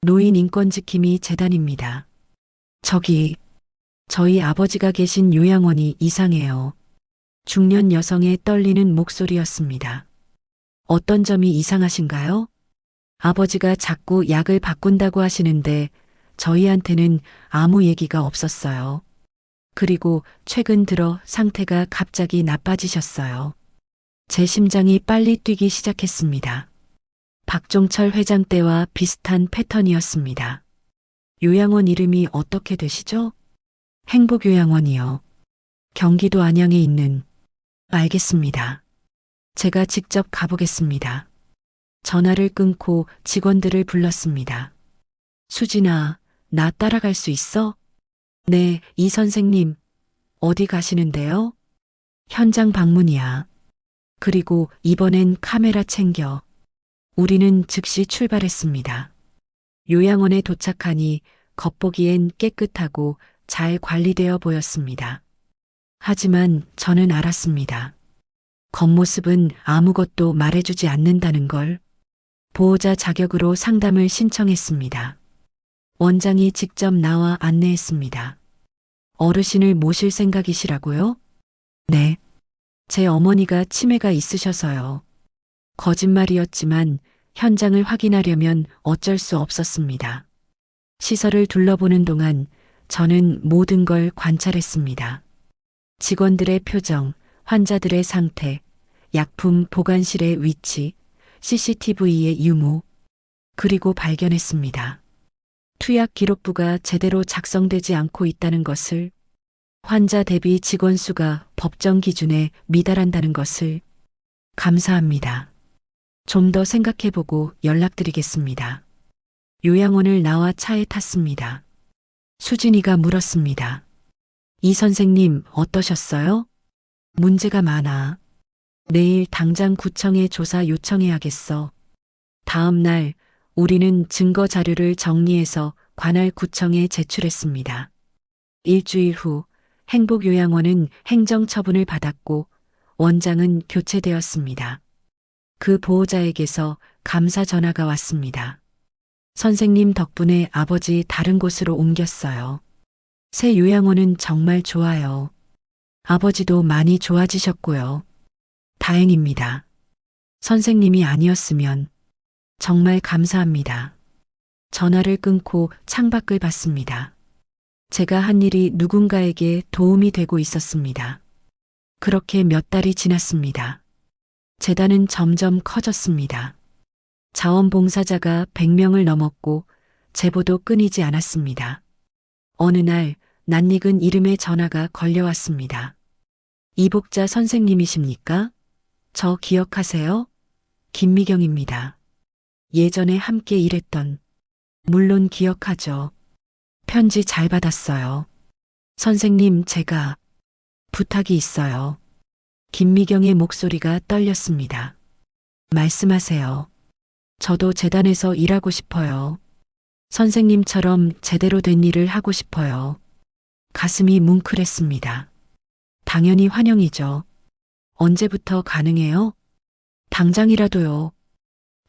노인 인권지킴이 재단입니다. 저희 아버지가 계신 요양원이 이상해요. 중년 여성의 떨리는 목소리였습니다. 어떤 점이 이상하신가요? 아버지가 자꾸 약을 바꾼다고 하시는데 저희한테는 아무 얘기가 없었어요. 그리고 최근 들어 상태가 갑자기 나빠지셨어요. 제 심장이 빨리 뛰기 시작했습니다. 박종철 회장 때와 비슷한 패턴이었습니다. 요양원 이름이 어떻게 되시죠? 행복요양원이요. 경기도 안양에 있는. 알겠습니다. 제가 직접 가보겠습니다. 전화를 끊고 직원들을 불렀습니다. 수진아, 나 따라갈 수 있어? 네, 이 선생님. 어디 가시는데요? 현장 방문이야. 그리고 이번엔 카메라 챙겨. 우리는 즉시 출발했습니다. 요양원에 도착하니 겉보기엔 깨끗하고 잘 관리되어 보였습니다. 하지만 저는 알았습니다. 겉모습은 아무것도 말해주지 않는다는 걸. 보호자 자격으로 상담을 신청했습니다. 원장이 직접 나와 안내했습니다. 어르신을 모실 생각이시라고요? 네. 제 어머니가 치매가 있으셔서요. 거짓말이었지만 현장을 확인하려면 어쩔 수 없었습니다. 시설을 둘러보는 동안 저는 모든 걸 관찰했습니다. 직원들의 표정, 환자들의 상태, 약품 보관실의 위치, CCTV의 유무, 그리고 발견했습니다. 투약 기록부가 제대로 작성되지 않고 있다는 것을, 환자 대비 직원 수가 법정 기준에 미달한다는 것을. 감사합니다. 좀 더 생각해보고 연락드리겠습니다. 요양원을 나와 차에 탔습니다. 수진이가 물었습니다. 이 선생님 어떠셨어요? 문제가 많아. 내일 당장 구청에 조사 요청해야겠어. 다음 날 우리는 증거 자료를 정리해서 관할 구청에 제출했습니다. 일주일 후 행복요양원은 행정처분을 받았고 원장은 교체되었습니다. 그 보호자에게서 감사 전화가 왔습니다. 선생님 덕분에 아버지 다른 곳으로 옮겼어요. 새 요양원은 정말 좋아요. 아버지도 많이 좋아지셨고요. 다행입니다. 선생님이 아니었으면 정말 감사합니다. 전화를 끊고 창밖을 봤습니다. 제가 한 일이 누군가에게 도움이 되고 있었습니다. 그렇게 몇 달이 지났습니다. 재단은 점점 커졌습니다. 자원봉사자가 100명을 넘었고 제보도 끊이지 않았습니다. 어느 날 낯익은 이름의 전화가 걸려왔습니다. 이복자 선생님이십니까? 저 기억하세요? 김미경입니다. 예전에 함께 일했던, 물론 기억하죠. 편지 잘 받았어요. 선생님, 제가 부탁이 있어요. 김미경의 목소리가 떨렸습니다. 말씀하세요. 저도 재단에서 일하고 싶어요. 선생님처럼 제대로 된 일을 하고 싶어요. 가슴이 뭉클했습니다. 당연히 환영이죠. 언제부터 가능해요? 당장이라도요.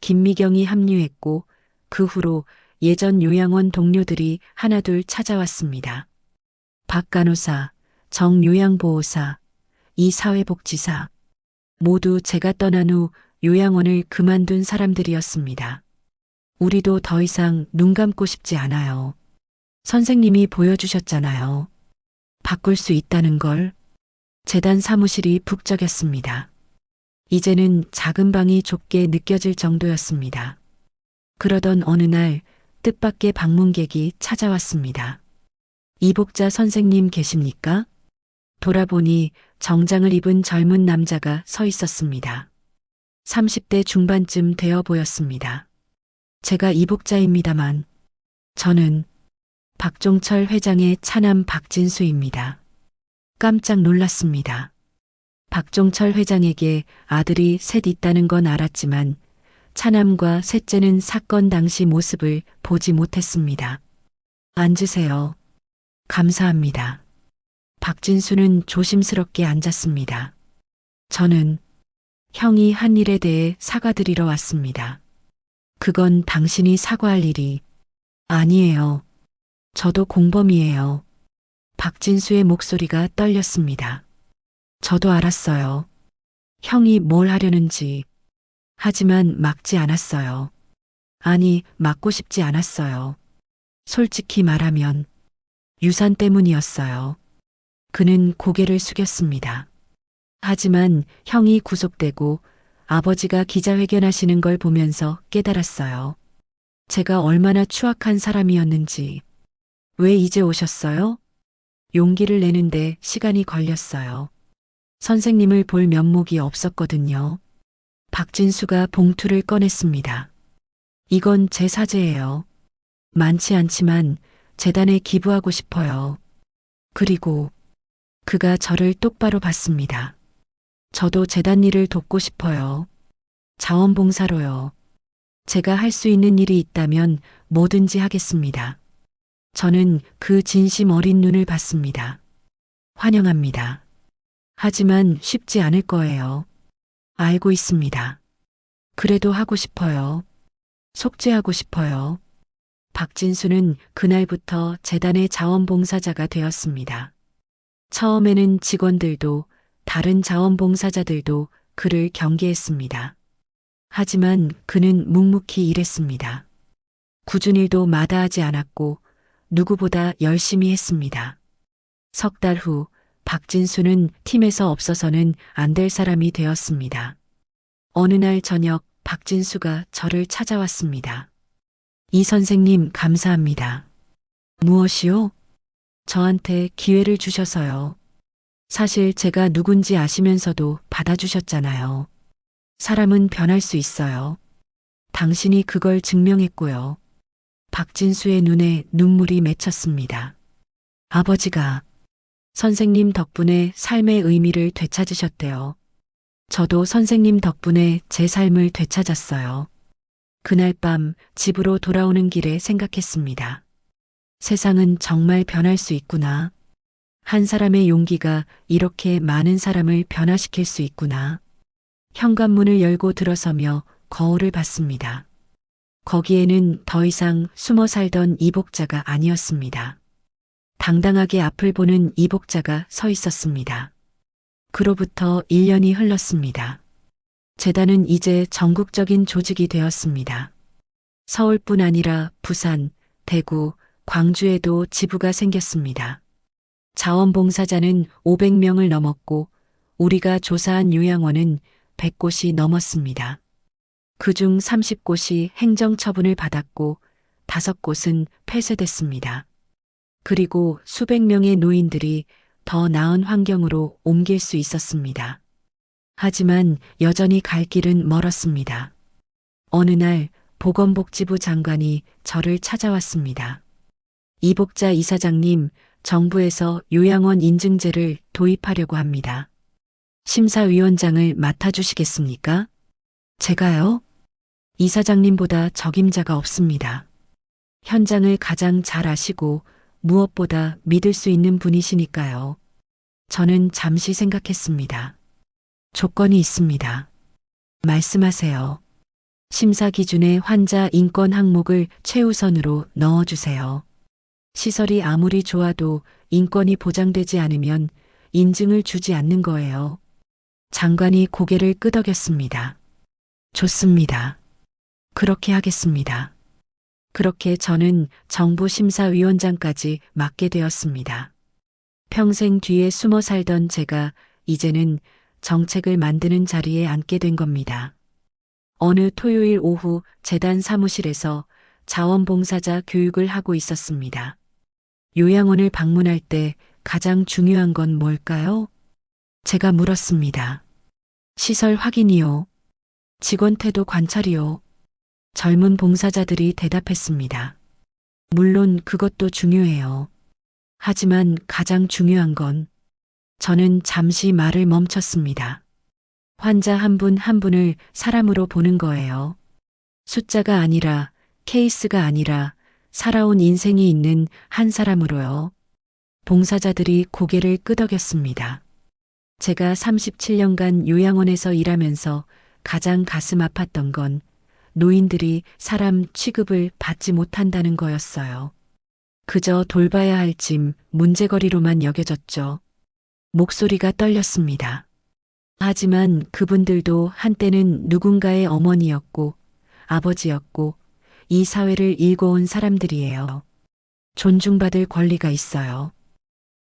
김미경이 합류했고 그 후로 예전 요양원 동료들이 하나둘 찾아왔습니다. 박 간호사, 정 요양보호사, 이 사회복지사 모두 제가 떠난 후 요양원을 그만둔 사람들이었습니다. 우리도 더 이상 눈 감고 싶지 않아요. 선생님이 보여주셨잖아요. 바꿀 수 있다는 걸. 재단 사무실이 북적였습니다. 이제는 작은 방이 좁게 느껴질 정도였습니다. 그러던 어느 날 뜻밖의 방문객이 찾아왔습니다. 이복자 선생님 계십니까? 돌아보니 정장을 입은 젊은 남자가 서 있었습니다. 30대 중반쯤 되어 보였습니다. 제가 이복자입니다만 저는 박종철 회장의 차남 박진수입니다. 깜짝 놀랐습니다. 박종철 회장에게 아들이 셋 있다는 건 알았지만 차남과 셋째는 사건 당시 모습을 보지 못했습니다. 앉으세요. 감사합니다. 박진수는 조심스럽게 앉았습니다. 저는 형이 한 일에 대해 사과드리러 왔습니다. 그건 당신이 사과할 일이 아니에요. 저도 공범이에요. 박진수의 목소리가 떨렸습니다. 저도 알았어요. 형이 뭘 하려는지. 하지만 막지 않았어요. 아니, 막고 싶지 않았어요. 솔직히 말하면 유산 때문이었어요. 그는 고개를 숙였습니다. 하지만 형이 구속되고 아버지가 기자회견하시는 걸 보면서 깨달았어요. 제가 얼마나 추악한 사람이었는지. 왜 이제 오셨어요? 용기를 내는데 시간이 걸렸어요. 선생님을 볼 면목이 없었거든요. 박진수가 봉투를 꺼냈습니다. 이건 제 사죄예요. 많지 않지만 재단에 기부하고 싶어요. 그리고 그가 저를 똑바로 봤습니다. 저도 재단 일을 돕고 싶어요. 자원봉사로요. 제가 할 수 있는 일이 있다면 뭐든지 하겠습니다. 저는 그 진심 어린 눈을 봤습니다. 환영합니다. 하지만 쉽지 않을 거예요. 알고 있습니다. 그래도 하고 싶어요. 속죄하고 싶어요. 박진수는 그날부터 재단의 자원봉사자가 되었습니다. 처음에는 직원들도 다른 자원봉사자들도 그를 경계했습니다. 하지만 그는 묵묵히 일했습니다. 굳은 일도 마다하지 않았고 누구보다 열심히 했습니다. 석 달 후 박진수는 팀에서 없어서는 안 될 사람이 되었습니다. 어느 날 저녁 박진수가 저를 찾아왔습니다. 이 선생님 감사합니다. 무엇이요? 저한테 기회를 주셔서요. 사실 제가 누군지 아시면서도 받아주셨잖아요. 사람은 변할 수 있어요. 당신이 그걸 증명했고요. 박진수의 눈에 눈물이 맺혔습니다. 아버지가 선생님 덕분에 삶의 의미를 되찾으셨대요. 저도 선생님 덕분에 제 삶을 되찾았어요. 그날 밤 집으로 돌아오는 길에 생각했습니다. 세상은 정말 변할 수 있구나. 한 사람의 용기가 이렇게 많은 사람을 변화시킬 수 있구나. 현관문을 열고 들어서며 거울을 봤습니다. 거기에는 더 이상 숨어 살던 이복자가 아니었습니다. 당당하게 앞을 보는 이복자가 서 있었습니다. 그로부터 1년이 흘렀습니다. 재단은 이제 전국적인 조직이 되었습니다. 서울뿐 아니라 부산, 대구, 광주에도 지부가 생겼습니다. 자원봉사자는 500명을 넘었고 우리가 조사한 요양원은 100곳이 넘었습니다. 그중 30곳이 행정처분을 받았고 5곳은 폐쇄됐습니다. 그리고 수백 명의 노인들이 더 나은 환경으로 옮길 수 있었습니다. 하지만 여전히 갈 길은 멀었습니다. 어느 날 보건복지부 장관이 저를 찾아왔습니다. 이복자 이사장님, 정부에서 요양원 인증제를 도입하려고 합니다. 심사위원장을 맡아주시겠습니까? 제가요? 이사장님보다 적임자가 없습니다. 현장을 가장 잘 아시고 무엇보다 믿을 수 있는 분이시니까요. 저는 잠시 생각했습니다. 조건이 있습니다. 말씀하세요. 심사 기준에 환자 인권 항목을 최우선으로 넣어주세요. 시설이 아무리 좋아도 인권이 보장되지 않으면 인증을 주지 않는 거예요. 장관이 고개를 끄덕였습니다. 좋습니다. 그렇게 하겠습니다. 그렇게 저는 정부 심사위원장까지 맡게 되었습니다. 평생 뒤에 숨어 살던 제가 이제는 정책을 만드는 자리에 앉게 된 겁니다. 어느 토요일 오후 재단 사무실에서 자원봉사자 교육을 하고 있었습니다. 요양원을 방문할 때 가장 중요한 건 뭘까요? 제가 물었습니다. 시설 확인이요. 직원 태도 관찰이요. 젊은 봉사자들이 대답했습니다. 물론 그것도 중요해요. 하지만 가장 중요한 건 저는 잠시 말을 멈췄습니다. 환자 한 분 한 분을 사람으로 보는 거예요. 숫자가 아니라, 케이스가 아니라 살아온 인생이 있는 한 사람으로요. 봉사자들이 고개를 끄덕였습니다. 제가 37년간 요양원에서 일하면서 가장 가슴 아팠던 건 노인들이 사람 취급을 받지 못한다는 거였어요. 그저 돌봐야 할 짐, 문제거리로만 여겨졌죠. 목소리가 떨렸습니다. 하지만 그분들도 한때는 누군가의 어머니였고 아버지였고 이 사회를 일궈온 사람들이에요. 존중받을 권리가 있어요.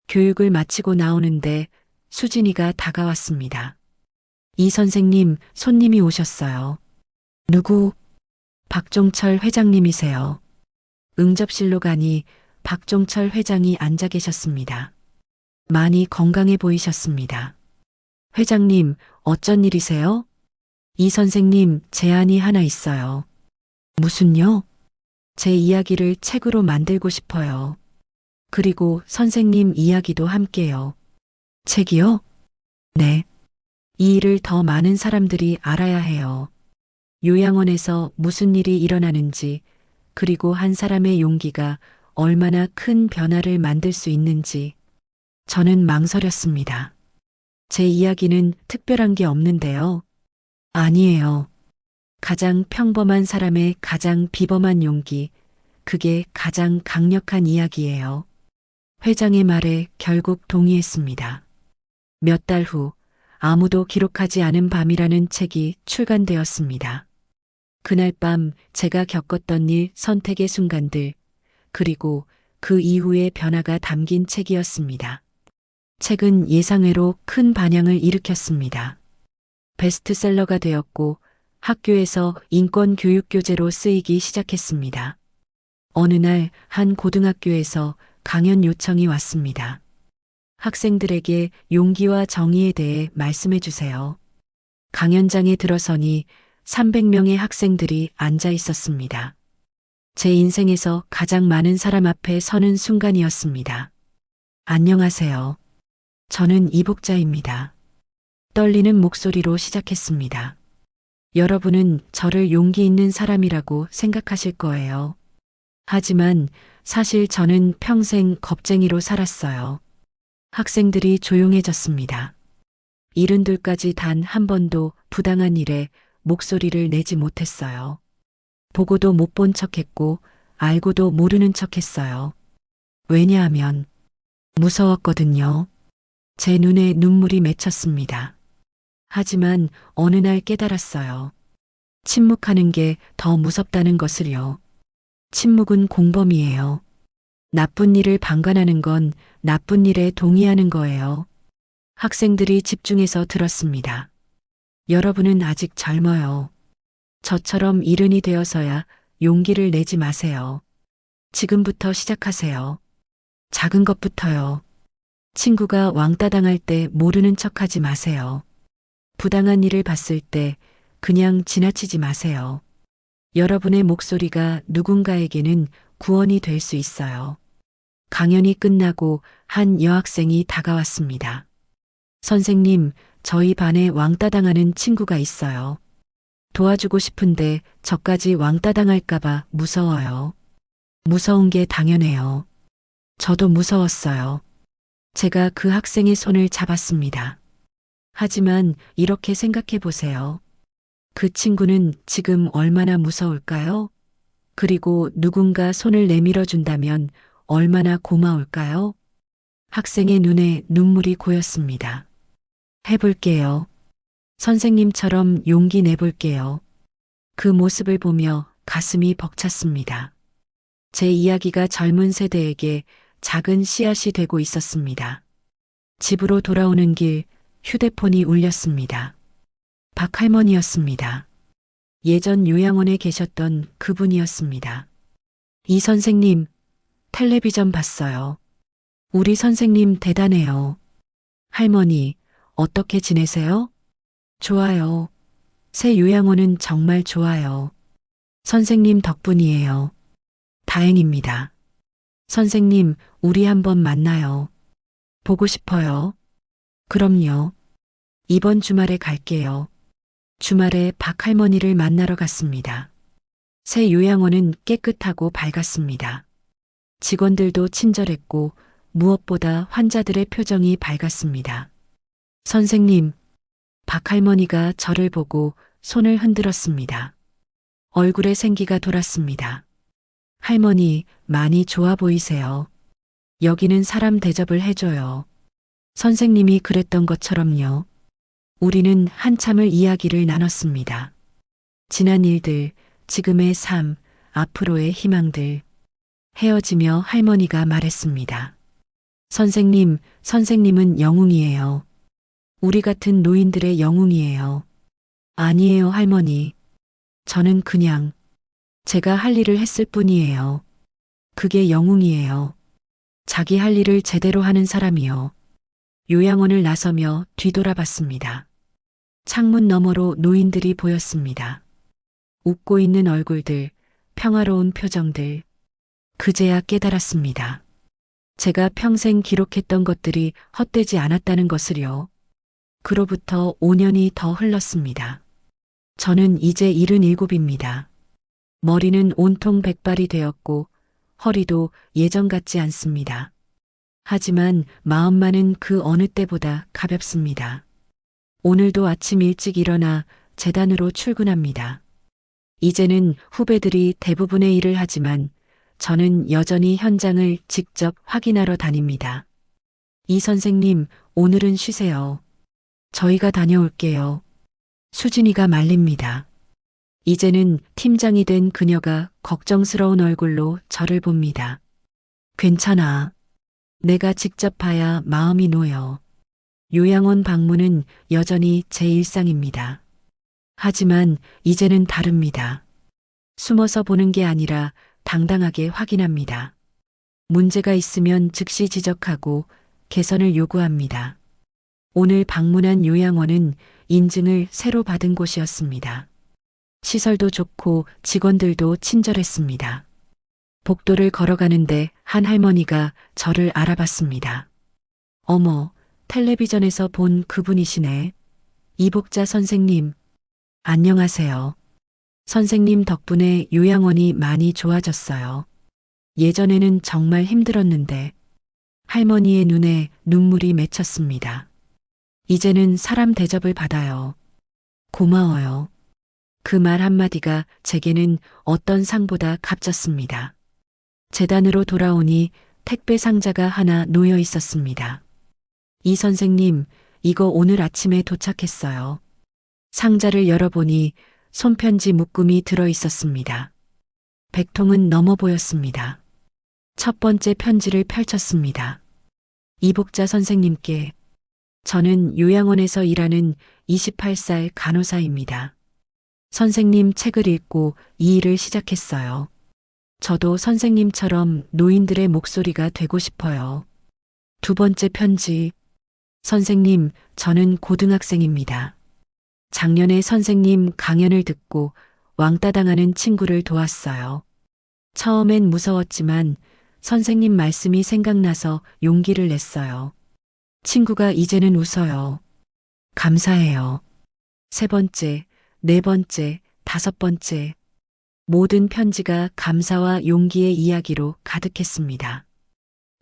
교육을 마치고 나오는데 수진이가 다가왔습니다. 이 선생님, 손님이 오셨어요. 누구? 박종철 회장님이세요. 응접실로 가니 박종철 회장이 앉아 계셨습니다. 많이 건강해 보이셨습니다. 회장님, 어쩐 일이세요? 이 선생님, 제안이 하나 있어요. 무슨요? 제 이야기를 책으로 만들고 싶어요. 그리고 선생님 이야기도 함께요. 책이요? 네. 이 일을 더 많은 사람들이 알아야 해요. 요양원에서 무슨 일이 일어나는지, 그리고 한 사람의 용기가 얼마나 큰 변화를 만들 수 있는지. 저는 망설였습니다. 제 이야기는 특별한 게 없는데요. 아니에요. 가장 평범한 사람의 가장 비범한 용기, 그게 가장 강력한 이야기예요. 회장의 말에 결국 동의했습니다. 몇 달 후 아무도 기록하지 않은 밤이라는 책이 출간되었습니다. 그날 밤 제가 겪었던 일, 선택의 순간들, 그리고 그 이후의 변화가 담긴 책이었습니다. 책은 예상외로 큰 반향을 일으켰습니다. 베스트셀러가 되었고 학교에서 인권 교육 교재로 쓰이기 시작했습니다. 어느 날 한 고등학교에서 강연 요청이 왔습니다. 학생들에게 용기와 정의에 대해 말씀해 주세요. 강연장에 들어서니 300명의 학생들이 앉아 있었습니다. 제 인생에서 가장 많은 사람 앞에 서는 순간이었습니다. 안녕하세요. 저는 이복자입니다. 떨리는 목소리로 시작했습니다. 여러분은 저를 용기 있는 사람이라고 생각하실 거예요. 하지만 사실 저는 평생 겁쟁이로 살았어요. 학생들이 조용해졌습니다. 72까지 단 한 번도 부당한 일에 목소리를 내지 못했어요. 보고도 못 본 척했고 알고도 모르는 척했어요. 왜냐하면 무서웠거든요. 제 눈에 눈물이 맺혔습니다. 하지만 어느 날 깨달았어요. 침묵하는 게 더 무섭다는 것을요. 침묵은 공범이에요. 나쁜 일을 방관하는 건 나쁜 일에 동의하는 거예요. 학생들이 집중해서 들었습니다. 여러분은 아직 젊어요. 저처럼 이른이 되어서야 용기를 내지 마세요. 지금부터 시작하세요. 작은 것부터요. 친구가 왕따 당할 때 모르는 척하지 마세요. 부당한 일을 봤을 때 그냥 지나치지 마세요. 여러분의 목소리가 누군가에게는 구원이 될 수 있어요. 강연이 끝나고 한 여학생이 다가왔습니다. 선생님, 저희 반에 왕따 당하는 친구가 있어요. 도와주고 싶은데 저까지 왕따 당할까봐 무서워요. 무서운 게 당연해요. 저도 무서웠어요. 제가 그 학생의 손을 잡았습니다. 하지만 이렇게 생각해 보세요. 그 친구는 지금 얼마나 무서울까요? 그리고 누군가 손을 내밀어 준다면 얼마나 고마울까요? 학생의 눈에 눈물이 고였습니다. 해볼게요. 선생님처럼 용기 내볼게요. 그 모습을 보며 가슴이 벅찼습니다. 제 이야기가 젊은 세대에게 작은 씨앗이 되고 있었습니다. 집으로 돌아오는 길 휴대폰이 울렸습니다. 박할머니였습니다. 예전 요양원에 계셨던 그분이었습니다. 이 선생님, 텔레비전 봤어요. 우리 선생님 대단해요. 할머니, 어떻게 지내세요? 좋아요. 새 요양원은 정말 좋아요. 선생님 덕분이에요. 다행입니다. 선생님, 우리 한번 만나요. 보고 싶어요. 그럼요. 이번 주말에 갈게요. 주말에 박할머니를 만나러 갔습니다. 새 요양원은 깨끗하고 밝았습니다. 직원들도 친절했고 무엇보다 환자들의 표정이 밝았습니다. 선생님, 박할머니가 저를 보고 손을 흔들었습니다. 얼굴에 생기가 돌았습니다. 할머니, 많이 좋아 보이세요. 여기는 사람 대접을 해줘요. 선생님이 그랬던 것처럼요. 우리는 한참을 이야기를 나눴습니다. 지난 일들, 지금의 삶, 앞으로의 희망들. 헤어지며 할머니가 말했습니다. 선생님, 선생님은 영웅이에요. 우리 같은 노인들의 영웅이에요. 아니에요, 할머니. 저는 그냥 제가 할 일을 했을 뿐이에요. 그게 영웅이에요. 자기 할 일을 제대로 하는 사람이요. 요양원을 나서며 뒤돌아봤습니다. 창문 너머로 노인들이 보였습니다. 웃고 있는 얼굴들, 평화로운 표정들. 그제야 깨달았습니다. 제가 평생 기록했던 것들이 헛되지 않았다는 것을요. 그로부터 5년이 더 흘렀습니다. 저는 이제 77입니다. 머리는 온통 백발이 되었고 허리도 예전 같지 않습니다. 하지만 마음만은 그 어느 때보다 가볍습니다. 오늘도 아침 일찍 일어나 재단으로 출근합니다. 이제는 후배들이 대부분의 일을 하지만 저는 여전히 현장을 직접 확인하러 다닙니다. 이 선생님, 오늘은 쉬세요. 저희가 다녀올게요. 수진이가 말립니다. 이제는 팀장이 된 그녀가 걱정스러운 얼굴로 저를 봅니다. 괜찮아. 내가 직접 봐야 마음이 놓여. 요양원 방문은 여전히 제 일상입니다. 하지만 이제는 다릅니다. 숨어서 보는 게 아니라 당당하게 확인합니다. 문제가 있으면 즉시 지적하고 개선을 요구합니다. 오늘 방문한 요양원은 인증을 새로 받은 곳이었습니다. 시설도 좋고 직원들도 친절했습니다. 복도를 걸어가는데 한 할머니가 저를 알아봤습니다. 어머, 텔레비전에서 본 그분이시네. 이복자 선생님, 안녕하세요. 선생님 덕분에 요양원이 많이 좋아졌어요. 예전에는 정말 힘들었는데 할머니의 눈에 눈물이 맺혔습니다. 이제는 사람 대접을 받아요. 고마워요. 그 말 한마디가 제게는 어떤 상보다 값졌습니다. 재단으로 돌아오니 택배 상자가 하나 놓여 있었습니다. 이 선생님, 이거 오늘 아침에 도착했어요. 상자를 열어보니 손편지 묶음이 들어 있었습니다. 100통은 넘어 보였습니다. 첫 번째 편지를 펼쳤습니다. 이복자 선생님께, 저는 요양원에서 일하는 28살 간호사입니다. 선생님 책을 읽고 이 일을 시작했어요. 저도 선생님처럼 노인들의 목소리가 되고 싶어요. 두 번째 편지. 선생님, 저는 고등학생입니다. 작년에 선생님 강연을 듣고 왕따 당하는 친구를 도왔어요. 처음엔 무서웠지만 선생님 말씀이 생각나서 용기를 냈어요. 친구가 이제는 웃어요. 감사해요. 세 번째, 네 번째, 다섯 번째. 모든 편지가 감사와 용기의 이야기로 가득했습니다.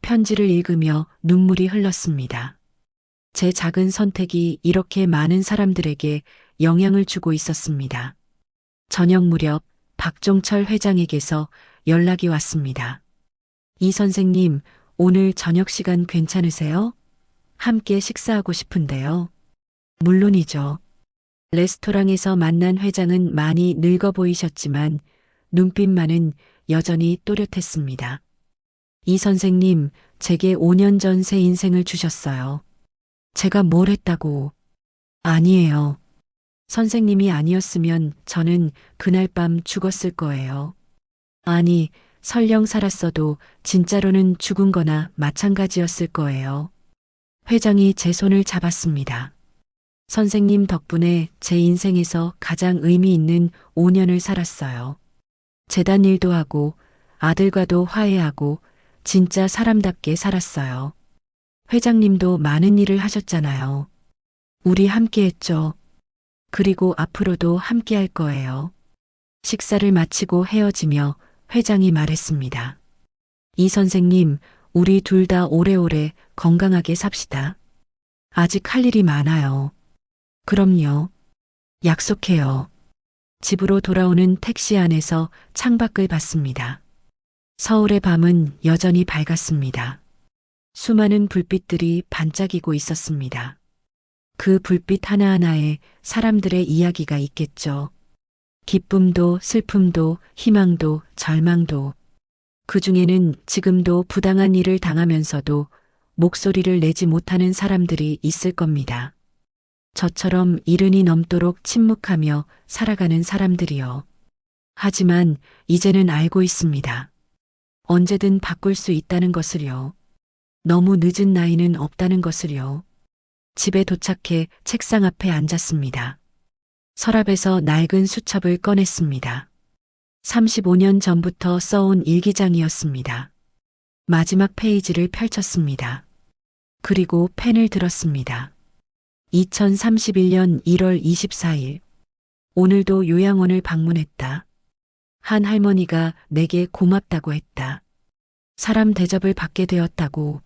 편지를 읽으며 눈물이 흘렀습니다. 제 작은 선택이 이렇게 많은 사람들에게 영향을 주고 있었습니다. 저녁 무렵 박종철 회장에게서 연락이 왔습니다. 이 선생님, 오늘 저녁 시간 괜찮으세요? 함께 식사하고 싶은데요. 물론이죠. 레스토랑에서 만난 회장은 많이 늙어 보이셨지만 눈빛만은 여전히 또렷했습니다. 이 선생님, 제게 5년 전 새 인생을 주셨어요. 제가 뭘 했다고? 아니에요. 선생님이 아니었으면 저는 그날 밤 죽었을 거예요. 아니, 설령 살았어도 진짜로는 죽은 거나 마찬가지였을 거예요. 회장이 제 손을 잡았습니다. 선생님 덕분에 제 인생에서 가장 의미 있는 5년을 살았어요. 재단 일도 하고 아들과도 화해하고 진짜 사람답게 살았어요. 회장님도 많은 일을 하셨잖아요. 우리 함께 했죠. 그리고 앞으로도 함께 할 거예요. 식사를 마치고 헤어지며 회장이 말했습니다. 이 선생님, 우리 둘 다 오래오래 건강하게 삽시다. 아직 할 일이 많아요. 그럼요. 약속해요. 집으로 돌아오는 택시 안에서 창밖을 봤습니다. 서울의 밤은 여전히 밝았습니다. 수많은 불빛들이 반짝이고 있었습니다. 그 불빛 하나하나에 사람들의 이야기가 있겠죠. 기쁨도 슬픔도 희망도 절망도. 그 중에는 지금도 부당한 일을 당하면서도 목소리를 내지 못하는 사람들이 있을 겁니다. 저처럼 이른이 넘도록 침묵하며 살아가는 사람들이요. 하지만 이제는 알고 있습니다. 언제든 바꿀 수 있다는 것을요. 너무 늦은 나이는 없다는 것을요. 집에 도착해 책상 앞에 앉았습니다. 서랍에서 낡은 수첩을 꺼냈습니다. 35년 전부터 써온 일기장이었습니다. 마지막 페이지를 펼쳤습니다. 그리고 펜을 들었습니다. 2031년 1월 24일. 오늘도 요양원을 방문했다. 한 할머니가 내게 고맙다고 했다. 사람 대접을 받게 되었다고.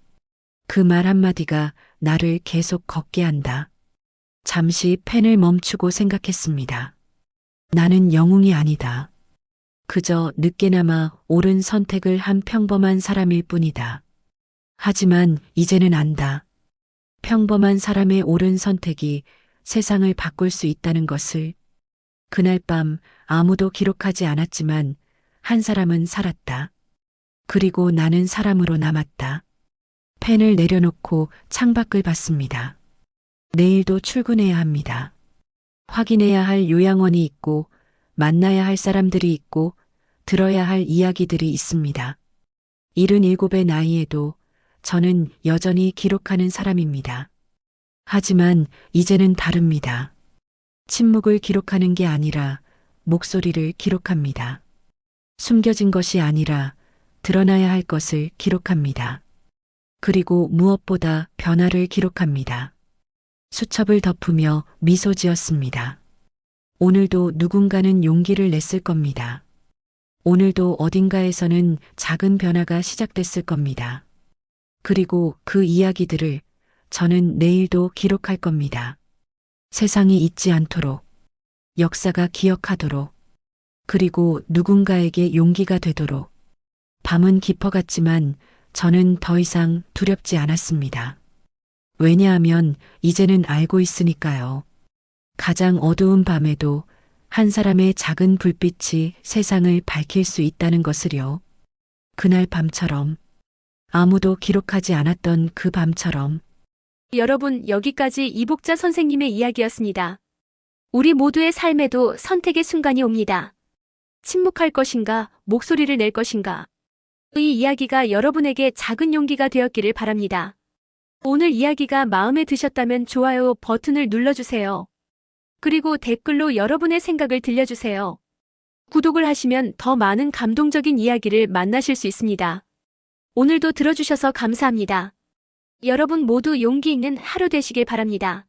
그 말 한마디가 나를 계속 걷게 한다. 잠시 펜을 멈추고 생각했습니다. 나는 영웅이 아니다. 그저 늦게나마 옳은 선택을 한 평범한 사람일 뿐이다. 하지만 이제는 안다. 평범한 사람의 옳은 선택이 세상을 바꿀 수 있다는 것을. 그날 밤 아무도 기록하지 않았지만 한 사람은 살았다. 그리고 나는 사람으로 남았다. 펜을 내려놓고 창밖을 봤습니다. 내일도 출근해야 합니다. 확인해야 할 요양원이 있고 만나야 할 사람들이 있고 들어야 할 이야기들이 있습니다. 77의 나이에도 저는 여전히 기록하는 사람입니다. 하지만 이제는 다릅니다. 침묵을 기록하는 게 아니라 목소리를 기록합니다. 숨겨진 것이 아니라 드러나야 할 것을 기록합니다. 그리고 무엇보다 변화를 기록합니다. 수첩을 덮으며 미소 지었습니다. 오늘도 누군가는 용기를 냈을 겁니다. 오늘도 어딘가에서는 작은 변화가 시작됐을 겁니다. 그리고 그 이야기들을 저는 내일도 기록할 겁니다. 세상이 잊지 않도록, 역사가 기억하도록, 그리고 누군가에게 용기가 되도록. 밤은 깊어갔지만 저는 더 이상 두렵지 않았습니다. 왜냐하면 이제는 알고 있으니까요. 가장 어두운 밤에도 한 사람의 작은 불빛이 세상을 밝힐 수 있다는 것을요. 그날 밤처럼, 아무도 기록하지 않았던 그 밤처럼. 여러분, 여기까지 이복자 선생님의 이야기였습니다. 우리 모두의 삶에도 선택의 순간이 옵니다. 침묵할 것인가, 목소리를 낼 것인가. 이 이야기가 여러분에게 작은 용기가 되었기를 바랍니다. 오늘 이야기가 마음에 드셨다면 좋아요 버튼을 눌러주세요. 그리고 댓글로 여러분의 생각을 들려주세요. 구독을 하시면 더 많은 감동적인 이야기를 만나실 수 있습니다. 오늘도 들어주셔서 감사합니다. 여러분 모두 용기 있는 하루 되시길 바랍니다.